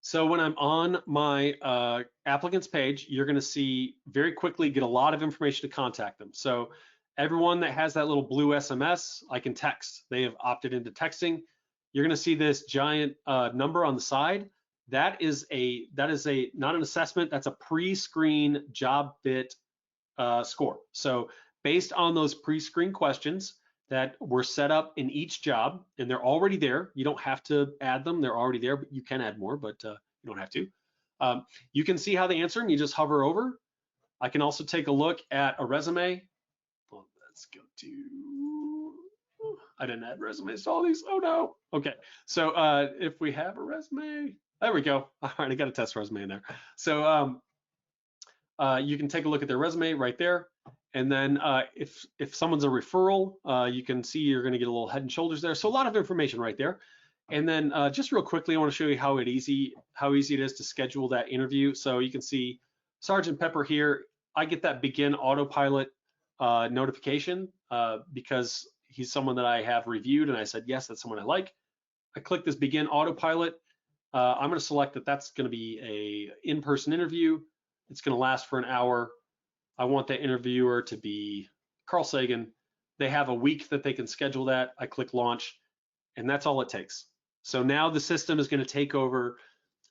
So when I'm on my applicants page, you're going to see very quickly get a lot of information to contact them. So everyone that has that little blue SMS, I can text. They have opted into texting. You're going to see this giant number on the side. That is not an assessment. That's a pre-screen job fit score. So based on those pre-screen questions that were set up in each job, and they're already there, you don't have to add them. They're already there, but you can add more, but you don't have to. You can see how they answer them. You just hover over. I can also take a look at a resume. Well, let's go to, I didn't add resumes to all these. Oh no. Okay. So if we have a resume, there we go. All right, I got a test resume in there. So you can take a look at their resume right there. And then if someone's a referral, you can see you're going to get a little head and shoulders there. So a lot of information right there. And then just real quickly, I want to show you how easy it is to schedule that interview. So you can see Sergeant Pepper here. I get that begin autopilot notification because he's someone that I have reviewed, and I said, yes, that's someone I like. I click this begin autopilot. I'm going to select that that's going to be a in-person interview. It's going to last for an hour. I want that interviewer to be Carl Sagan. They have a week that they can schedule that. I click launch, and that's all it takes. So now the system is going to take over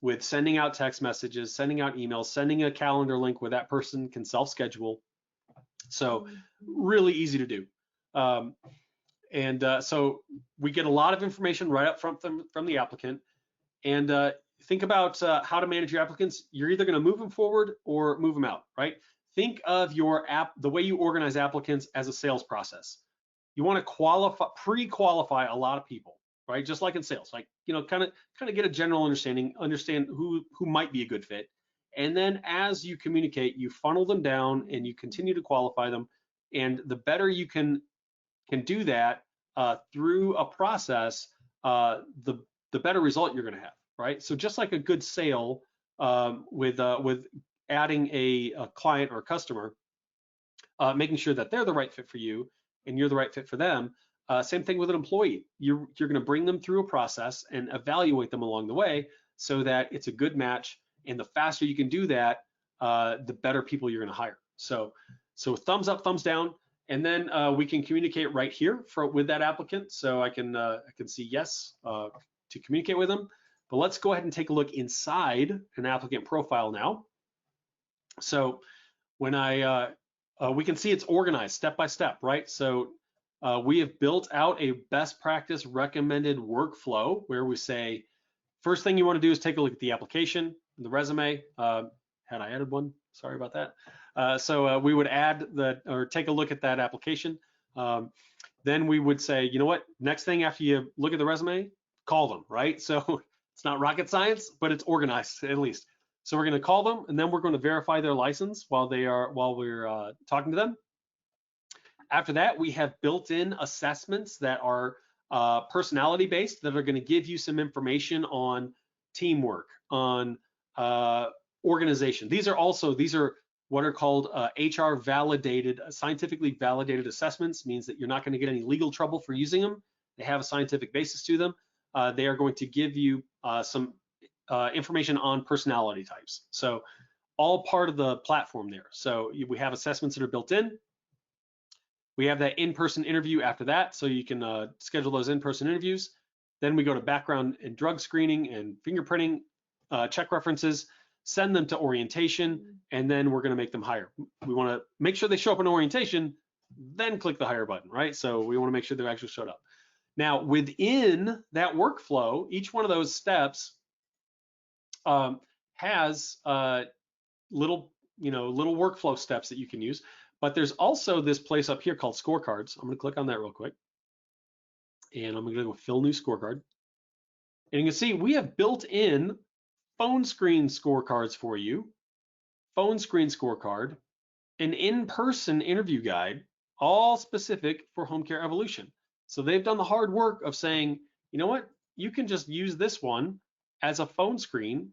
with sending out text messages, sending out emails, sending a calendar link where that person can self-schedule. So really easy to do. So we get a lot of information right up front from the applicant. And think about how to manage your applicants. You're either going to move them forward or move them out, right? Think of your the way you organize applicants as a sales process. You want to pre-qualify a lot of people, right? Just like in sales, like, kind of get a general understand who might be a good fit. And then as you communicate, you funnel them down and you continue to qualify them. And the better you can do that through a process, the better result you're going to have, right? So just like a good sale with adding a client or a customer, making sure that they're the right fit for you and you're the right fit for them. Same thing with an employee. You're going to bring them through a process and evaluate them along the way so that it's a good match. And the faster you can do that, the better people you're going to hire. So thumbs up, thumbs down, and then we can communicate right here with that applicant. So I can see yes to communicate with them. But let's go ahead and take a look inside an applicant profile now. So when I we can see it's organized step by step, right? So we have built out a best practice recommended workflow where we say, first thing you want to do is take a look at the application, the resume. Had I added one? Sorry about that. So we would add or take a look at that application. Then we would say, you know what, next thing after you look at the resume, call them, right? So it's not rocket science, but it's organized at least. So we're going to call them, and then we're going to verify their license while we're talking to them. After that, we have built-in assessments that are personality based that are going to give you some information on teamwork, on organization. These are what are called HR validated, scientifically validated assessments. Means that you're not going to get any legal trouble for using them. They have a scientific basis to them. They are going to give you some information on personality types. So all part of the platform there. So we have assessments that are built in. We have that in-person interview after that, so you can schedule those in-person interviews. Then we go to background and drug screening and fingerprinting, check references, send them to orientation, and then we're going to make them hire. We want to make sure they show up in orientation, then click the hire button, right? So we want to make sure they actually showed up. Now, within that workflow, each one of those steps has little workflow steps that you can use. But there's also this place up here called scorecards. I'm going to click on that real quick. And I'm going to go fill new scorecard. And you can see we have built in phone screen scorecards for you, phone screen scorecard, an in-person interview guide, all specific for home care evolution. So they've done the hard work of saying, you know what, you can just use this one as a phone screen.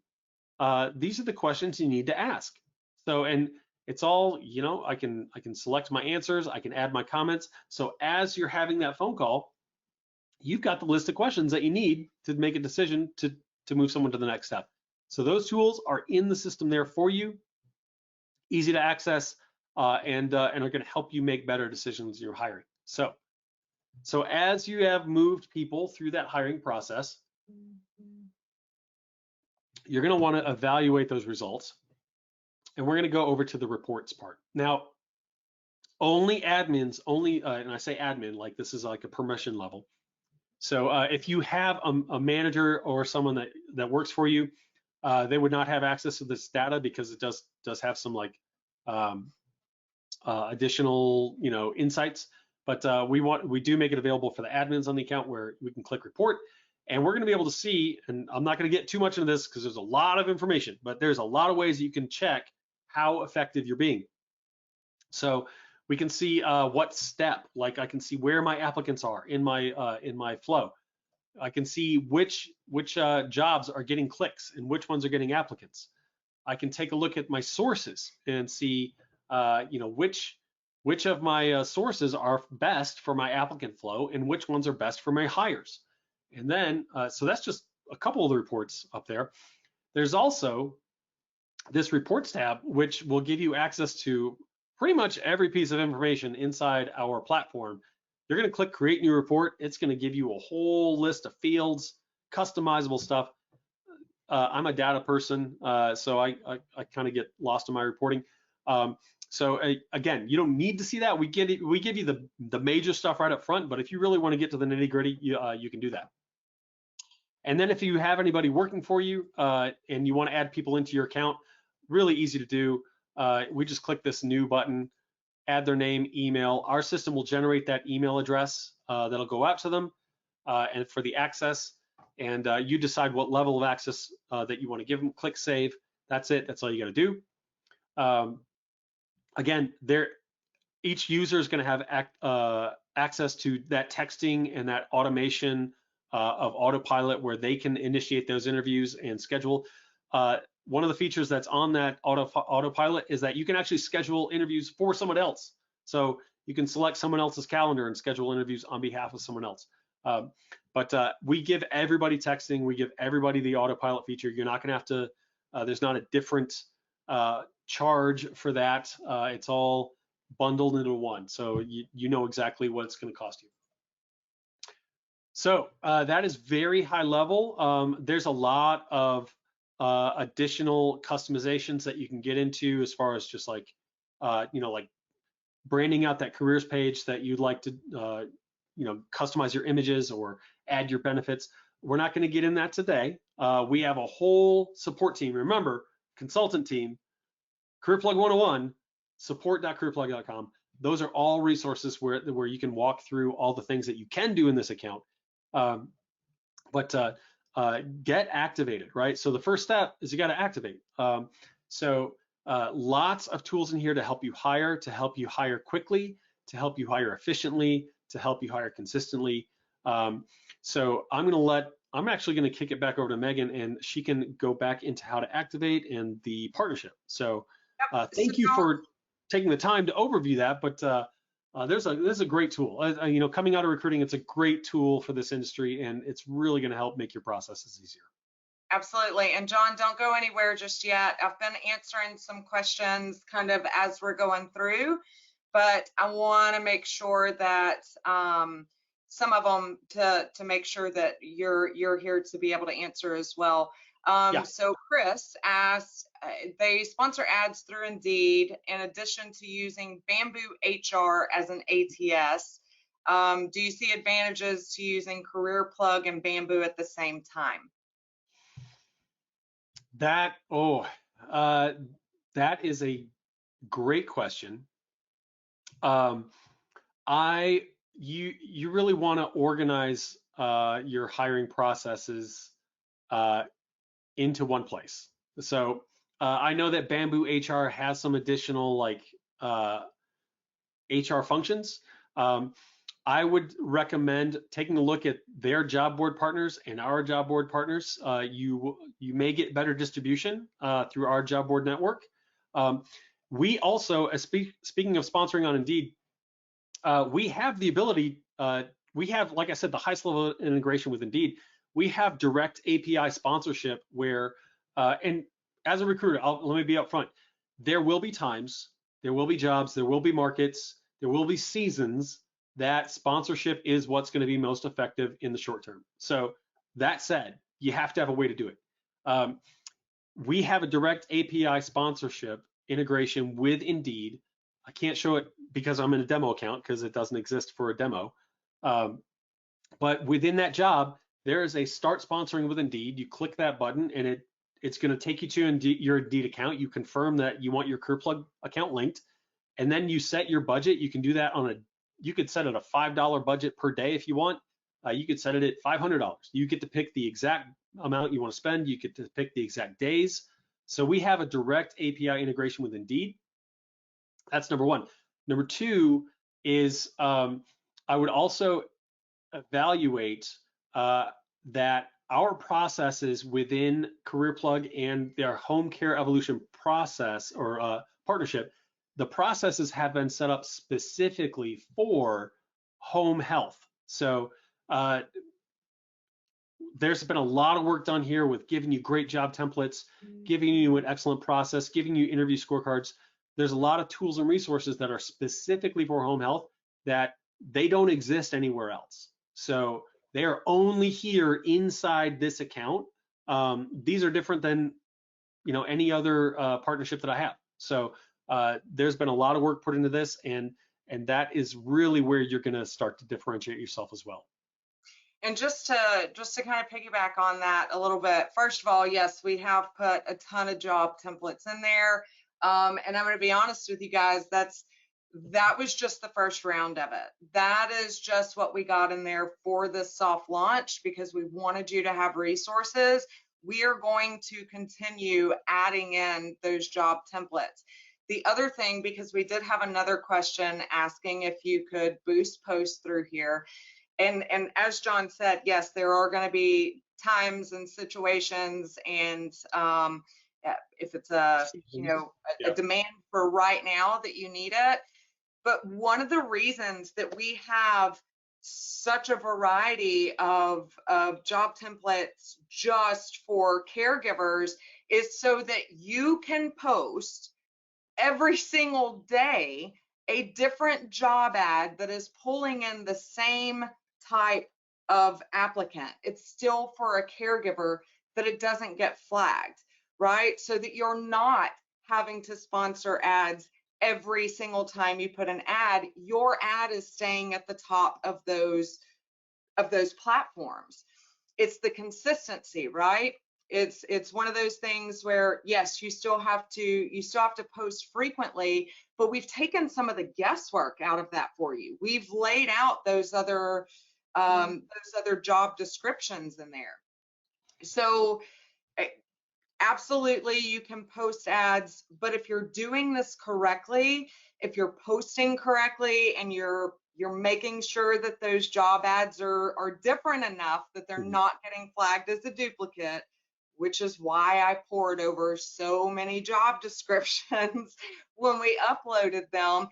These are the questions you need to ask. So, and it's all, I can select my answers, I can add my comments. So as you're having that phone call, you've got the list of questions that you need to make a decision to move someone to the next step. So those tools are in the system there for you, easy to access, and are going to help you make better decisions you're hiring. So as you have moved people through that hiring process, you're going to want to evaluate those results. And we're going to go over to the reports part. Now, only admins, and I say admin, like this is like a permission level. So if you have a manager or someone that works for you, they would not have access to this data because it does have some like additional insights. But we do make it available for the admins on the account where we can click report. And we're going to be able to see, and I'm not going to get too much into this because there's a lot of information, but there's a lot of ways that you can check how effective you're being. So we can see what step, like I can see where my applicants are in my flow. I can see which jobs are getting clicks and which ones are getting applicants. I can take a look at my sources and see which of my sources are best for my applicant flow and which ones are best for my hires. And then, so that's just a couple of the reports up there. There's also this reports tab, which will give you access to pretty much every piece of information inside our platform. You're going to click create new report. It's going to give you a whole list of fields, customizable stuff. I'm a data person, so I kind of get lost in my reporting. So again, you don't need to see that. We give you the major stuff right up front, but if you really want to get to the nitty gritty, you can do that. And then if you have anybody working for you and you want to add people into your account, really easy to do. We just click this new button, add their name, email. Our system will generate that email address that'll go out to them and for the access. And you decide what level of access that you want to give them. Click save. That's it. That's all you got to do. Again, each user is going to have access to that texting and that automation of autopilot where they can initiate those interviews and schedule. One of the features that's on that autopilot is that you can actually schedule interviews for someone else. So you can select someone else's calendar and schedule interviews on behalf of someone else. But we give everybody texting, we give everybody the autopilot feature. You're not going to have to, there's not a different charge for that. It's all bundled into one. So you know exactly what it's going to cost you. So that is very high level. There's a lot of additional customizations that you can get into as far as just like, like branding out that careers page that you'd like to, customize your images or add your benefits. We're not going to get in that today. We have a whole support team. Remember, consultant team, CareerPlug 101, support.careerplug.com. Those are all resources where you can walk through all the things that you can do in this account. But get activated, right? So the first step is you got to activate. Lots of tools in here to help you hire quickly, to help you hire efficiently, to help you hire consistently. So I'm actually going to kick it back over to Megan, and she can go back into how to activate and the partnership. So thank you for taking the time to overview that. But this is a great tool. Coming out of recruiting, it's a great tool for this industry, and it's really going to help make your processes easier. Absolutely. And John, don't go anywhere just yet. I've been answering some questions kind of as we're going through, but I want to make sure that some of them to make sure that you're here to be able to answer as well. Yeah. So Chris asked, they sponsor ads through Indeed in addition to using Bamboo HR as an ATS. Do you see advantages to using CareerPlug and Bamboo at the same time? That is a great question. You really want to organize your hiring processes into one place. So I know that Bamboo HR has some additional HR functions. I would recommend taking a look at their job board partners and our job board partners. You may get better distribution through our job board network. We also, speaking of sponsoring on Indeed, we have the ability, we have, like I said, the highest level of integration with Indeed. We have direct API sponsorship where, and as a recruiter, let me be upfront, there will be times, there will be jobs, there will be markets, there will be seasons that sponsorship is what's going to be most effective in the short term. So that said, you have to have a way to do it. We have a direct API sponsorship integration with Indeed. I can't show it because I'm in a demo account because it doesn't exist for a demo. But within that job, there is a start sponsoring with Indeed. You click that button and it's going to take you to your Indeed account. You confirm that you want your CareerPlug account linked, and then you set your budget. You can do that you could set it a $5 budget per day if you want. You could set it at $500. You get to pick the exact amount you want to spend. You get to pick the exact days. So we have a direct API integration with Indeed. That's number one. Number two is I would also evaluate that our processes within CareerPlug and their home care evolution process or partnership, the processes have been set up specifically for home health. So there's been a lot of work done here with giving you great job templates, giving you an excellent process, giving you interview scorecards. There's a lot of tools and resources that are specifically for home health that they don't exist anywhere else. So they are only here inside this account. These are different than any other partnership that I have. So there's been a lot of work put into this, and that is really where you're going to start to differentiate yourself as well. And just to kind of piggyback on that a little bit, first of all, yes, we have put a ton of job templates in there. And I'm going to be honest with you guys, that was just the first round of it. That is just what we got in there for this soft launch because we wanted you to have resources. We are going to continue adding in those job templates. The other thing, because we did have another question asking if you could boost posts through here. And as John said, yes, there are going to be times and situations, and if it's a demand for right now that you need it. But one of the reasons that we have such a variety of job templates just for caregivers is so that you can post every single day a different job ad that is pulling in the same type of applicant. It's still for a caregiver, but it doesn't get flagged, right? So that you're not having to sponsor ads every single time you put an ad, your ad is staying at the top of those platforms. It's the consistency, right? It's one of those things where, yes, you still have to post frequently, but we've taken some of the guesswork out of that for you. We've laid out those other job descriptions in there. So absolutely, you can post ads, but if you're doing this correctly, if you're posting correctly and you're making sure that those job ads are different enough that they're not getting flagged as a duplicate, which is why I poured over so many job descriptions when we uploaded them,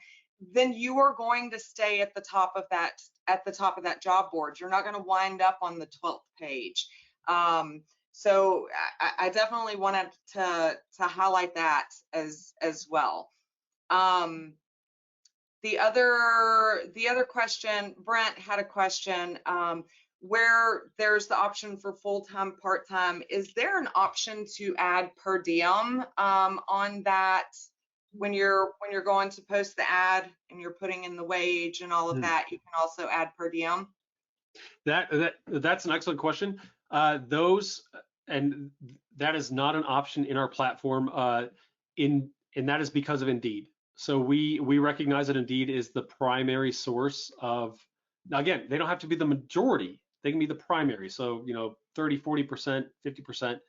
then you are going to stay at the top of that job board. You're not going to wind up on the 12th page. So I definitely wanted to highlight that as well. The other question, Brent had a question, where there's the option for full-time, part-time. Is there an option to add per diem on that when you're going to post the ad and you're putting in the wage and all of that? You can also add per diem. That's an excellent question. And that is not an option in our platform. And that is because of Indeed. So we recognize that Indeed is the primary source of. Now again, they don't have to be the majority. They can be the primary. So 30, 40%, 50%.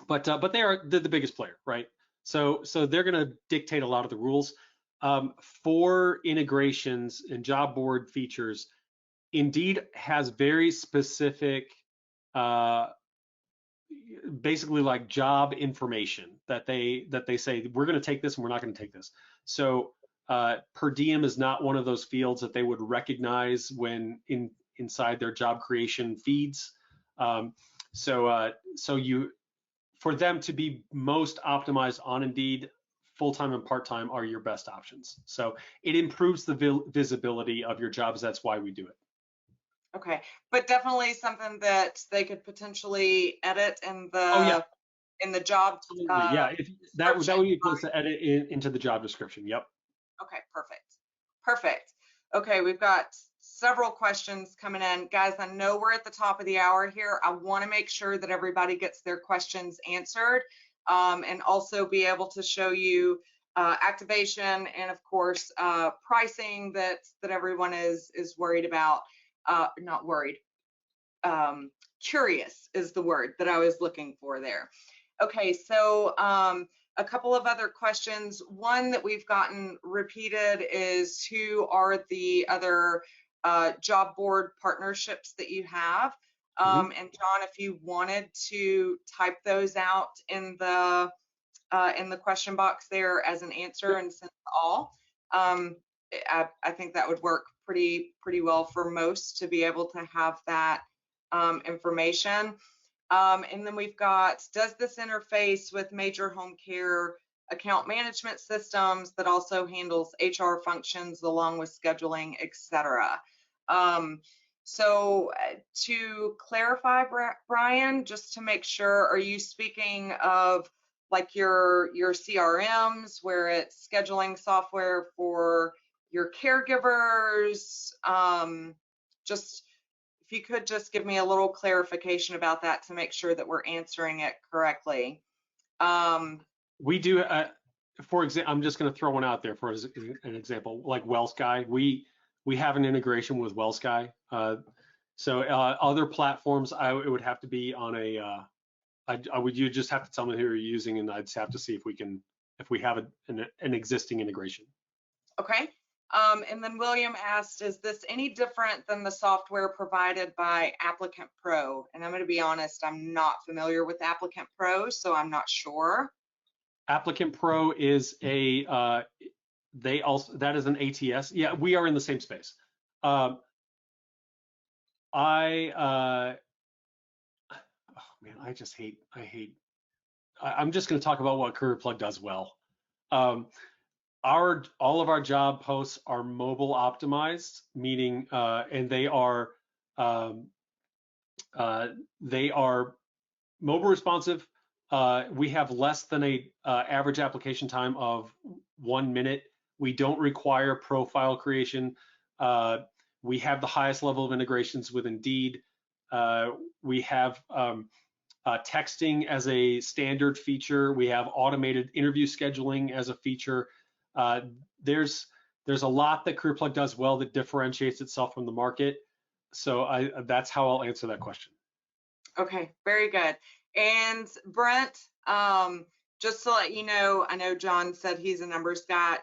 But they're the biggest player, right? So they're going to dictate a lot of the rules. For integrations and job board features, Indeed has very specific, basically like job information that they say we're going to take this and we're not going to take this. So per diem is not one of those fields that they would recognize when inside their job creation feeds. For them to be most optimized on Indeed, full-time and part-time are your best options. So it improves the visibility of your jobs. That's why we do it. Okay, but definitely something that they could potentially edit in the in the job. Yeah, that would be a place to edit into the job description. Yep. Okay, perfect. Okay, we've got several questions coming in, guys. I know we're at the top of the hour here. I want to make sure that everybody gets their questions answered, and also be able to show you activation and of course pricing that everyone is worried about. Not worried, curious is the word that I was looking for there. Okay, so a couple of other questions. One that we've gotten repeated is, who are the other job board partnerships that you have? And John, if you wanted to type those out in the question box there as an answer and send it all, I think that would work pretty well for most to be able to have that information. And then we've got, does this interface with major home care account management systems that also handles HR functions along with scheduling, etc.? So to clarify, Brian, just to make sure, are you speaking of like your CRMs where it's scheduling software for your caregivers? Just if you could just give me a little clarification about that to make sure that we're answering it correctly. We do, for example, I'm just going to throw one out there for an example, like WellSky. We have an integration with WellSky. So other platforms, it would have to be on a. You just have to tell me who you're using, and I'd just have to see if we have an existing integration. Okay. And then William asked, is this any different than the software provided by Applicant Pro? And I'm going to be honest, I'm not familiar with Applicant Pro, so I'm not sure. Applicant Pro is that is an ATS. Yeah, we are in the same space. Oh man, I'm just going to talk about what CareerPlug does well. All of our job posts are mobile optimized, meaning, and they are mobile responsive. We have less than a average application time of 1 minute. We don't require profile creation. We have the highest level of integrations with Indeed. We have texting as a standard feature. We have automated interview scheduling as a feature. Uh, there's a lot that CareerPlug does well that differentiates itself from the market. So that's how I'll answer that question. Okay, very good. And Brent, just to let you know, I know John said he's a numbers guy.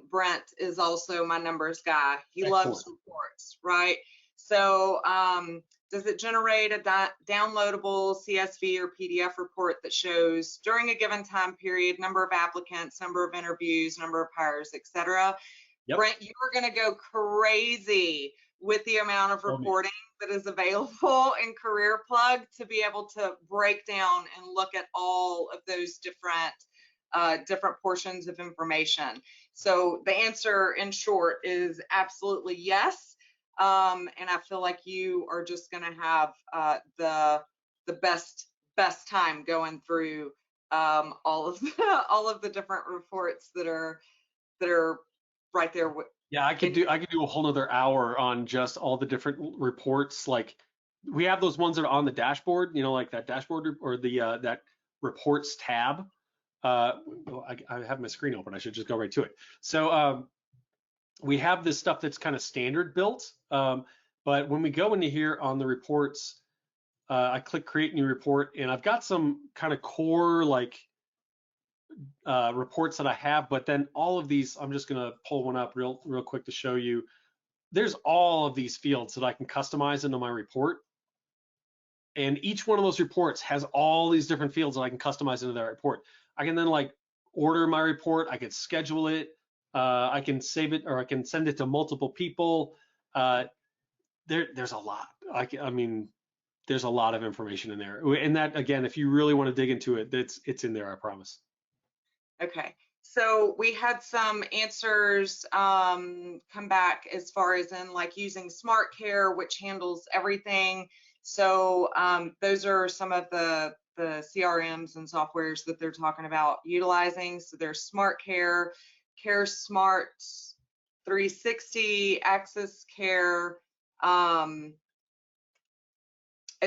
Brent is also my numbers guy. He Excellent. loves reports, right? So does it generate a downloadable CSV or PDF report that shows during a given time period, number of applicants, number of interviews, number of hires, etc.? Yep. Brent, you are going to go crazy with the amount of reporting that is available in CareerPlug to be able to break down and look at all of those different portions of information. So the answer in short is absolutely yes. And I feel like you are just going to have the best time going through all of the different reports that are right there. Yeah, I could do a whole nother hour on just all the different reports. Like we have those ones that are on the dashboard, like that dashboard or the that reports tab. Well, I have my screen open. I should just go right to it. So we have this stuff that's kind of standard built. But when we go into here on the reports, I click create new report, and I've got some kind of core like reports that I have, but then all of these, I'm just gonna pull one up real quick to show you. There's all of these fields that I can customize into my report. And each one of those reports has all these different fields that I can customize into that report. I can then like order my report, I can schedule it, I can save it, or I can send it to multiple people. There's a lot. I mean, there's a lot of information in there. And that, again, if you really want to dig into it, it's in there, I promise. Okay, so we had some answers come back as far as in like using Smart Care, which handles everything. So those are some of the CRMs and softwares that they're talking about utilizing. So there's Smart Care, Care Smart 360, Access Care.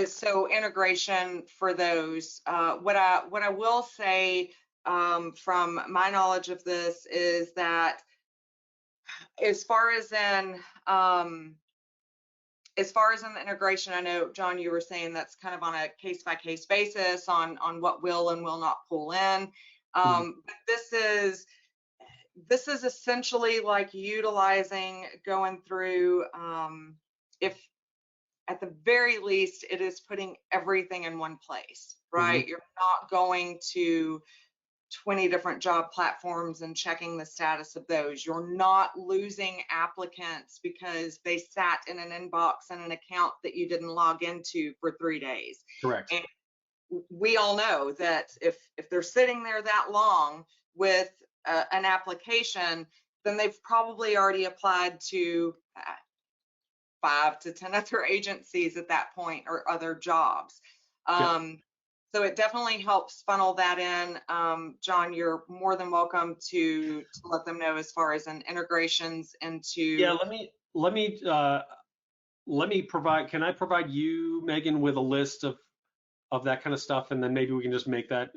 So integration for those. What I will say from my knowledge of this is that as far as in the integration, I know John, you were saying that's kind of on a case-by-case basis on what will and will not pull in. But this is essentially like utilizing, going through, if at the very least, it is putting everything in one place, right? You're not going to 20 different job platforms and checking the status of those. You're not losing applicants because they sat in an inbox in an account that you didn't log into for 3 days. Correct. And we all know that if they're sitting there that long with an application, then they've probably already applied to 5 to 10 other agencies at that point or other jobs. So it definitely helps funnel that in. John, you're more than welcome to let them know as far as integrations into. Yeah, let me provide. Can I provide you, Megan, with a list of that kind of stuff, and then maybe we can just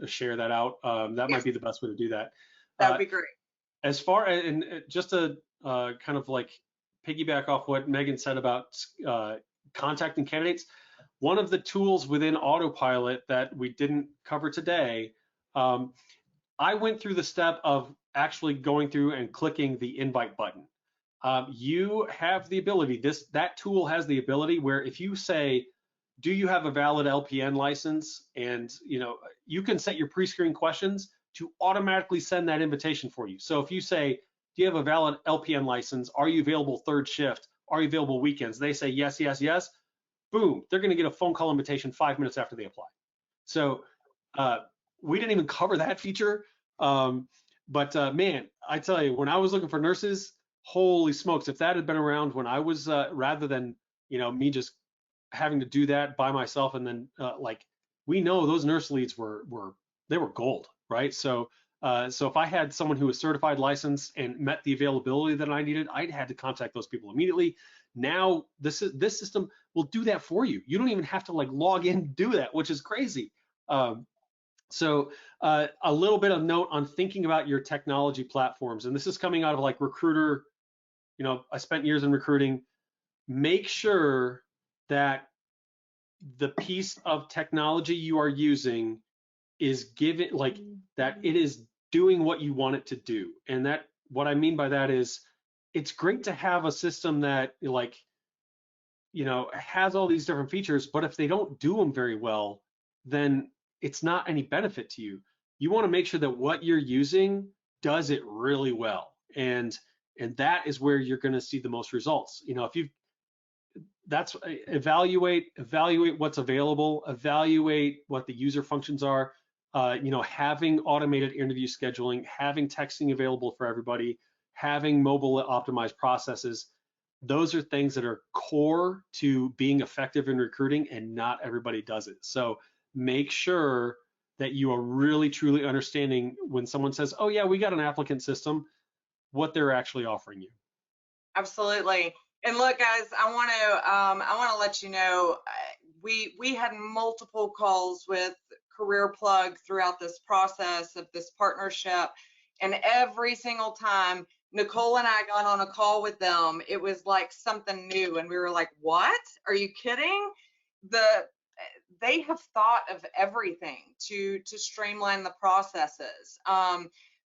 share that out. That might be the best way to do that. That would be great. As far and just to kind of like piggyback off what Megan said about contacting candidates, one of the tools within Autopilot that we didn't cover today, I went through the step of actually going through and clicking the invite button. You have the ability, that tool has the ability where if you say, do you have a valid LPN license? And you can set your pre-screen questions to automatically send that invitation for you. So if you say, do you have a valid LPN license? Are you available third shift? Are you available weekends? They say yes, yes, yes. Boom, they're going to get a phone call invitation 5 minutes after they apply. So we didn't even cover that feature. But man, I tell you, when I was looking for nurses, holy smokes, if that had been around when I was, rather than, me just having to do that by myself, and then like we know those nurse leads were they were gold, right? So if I had someone who was certified, licensed, and met the availability that I needed, I'd had to contact those people immediately. Now this system will do that for you. You don't even have to like log in and do that, which is crazy. Um, so a little bit of note on thinking about your technology platforms, and this is coming out of like recruiter. You know, I spent years in recruiting. Make sure that the piece of technology you are using is given like that it is doing what you want it to do. And that what I mean by that is it's great to have a system that like has all these different features, but if they don't do them very well, then it's not any benefit to you. You want to make sure that what you're using does it really well. And that is where you're going to see the most results. If you that's evaluate what's available, evaluate what the user functions are. Having automated interview scheduling, having texting available for everybody, having mobile optimized processes. Those are things that are core to being effective in recruiting, and not everybody does it. So make sure that you are really truly understanding when someone says, "Oh yeah, we got an applicant system," what they're actually offering you. Absolutely. And look, guys, I want to let you know, we had multiple calls with Career Plug throughout this process of this partnership, and every single time Nicole and I got on a call with them, it was like something new, and we were like, "What? Are you kidding?" They have thought of everything to streamline the processes.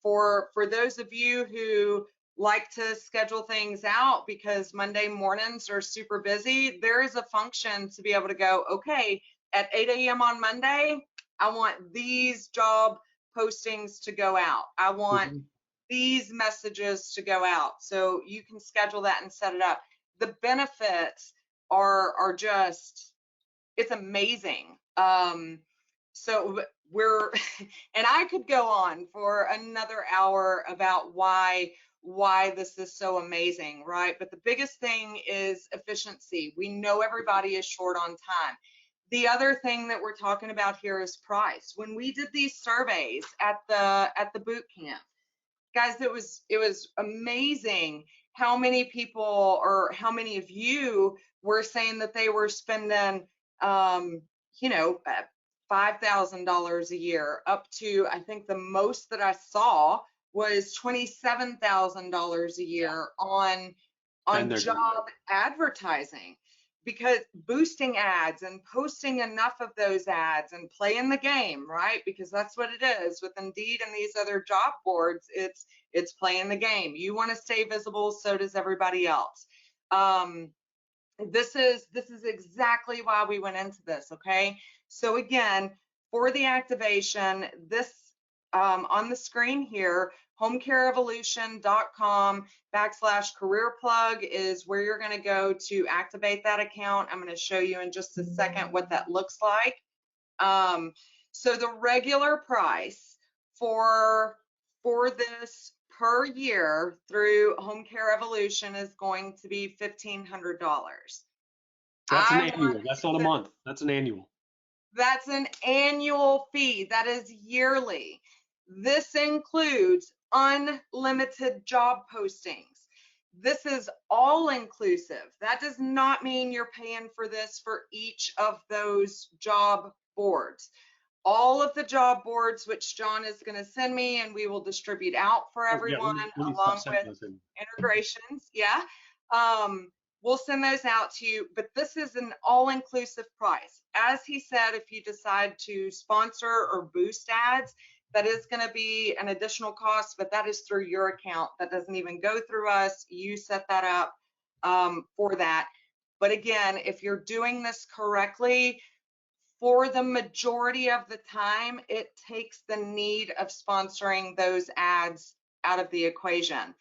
For those of you who like to schedule things out because Monday mornings are super busy, there is a function to be able to go, okay, at 8 a.m. on Monday, I want these job postings to go out. I want these messages to go out. So you can schedule that and set it up. The benefits are just, it's amazing. So we're, and I could go on for another hour about why this is so amazing, right? But the biggest thing is efficiency. We know everybody is short on time. The other thing that we're talking about here is price. When we did these surveys at the boot camp, guys, it was amazing how many people, or how many of you were saying that they were spending $5,000 a year, up to, I think the most that I saw was $27,000 a year on job advertising, because boosting ads and posting enough of those ads and playing the game, right? Because that's what it is with Indeed and these other job boards. It's playing the game. You want to stay visible, so does everybody else. This is exactly why we went into this. Okay, so again, for the activation, this on the screen here, homecareevolution.com/career plug is where you're going to go to activate that account. I'm going to show you in just a second what that looks like. So the regular price for this per year through Home Care Evolution is going to be $1,500. That's an annual. That's not a month. That's an annual. That's an annual fee. That is yearly. This includes unlimited job postings. This is all inclusive. That does not mean you're paying for this for each of those job boards. All of the job boards, which John is going to send me and we will distribute out for everyone, along with integrations. Yeah. We'll send those out to you, but this is an all-inclusive price. As he said, if you decide to sponsor or boost ads, that is going to be an additional cost, but that is through your account. That doesn't even go through us. You set that up for that. But again, if you're doing this correctly, for the majority of the time, it takes the need of sponsoring those ads out of the equation.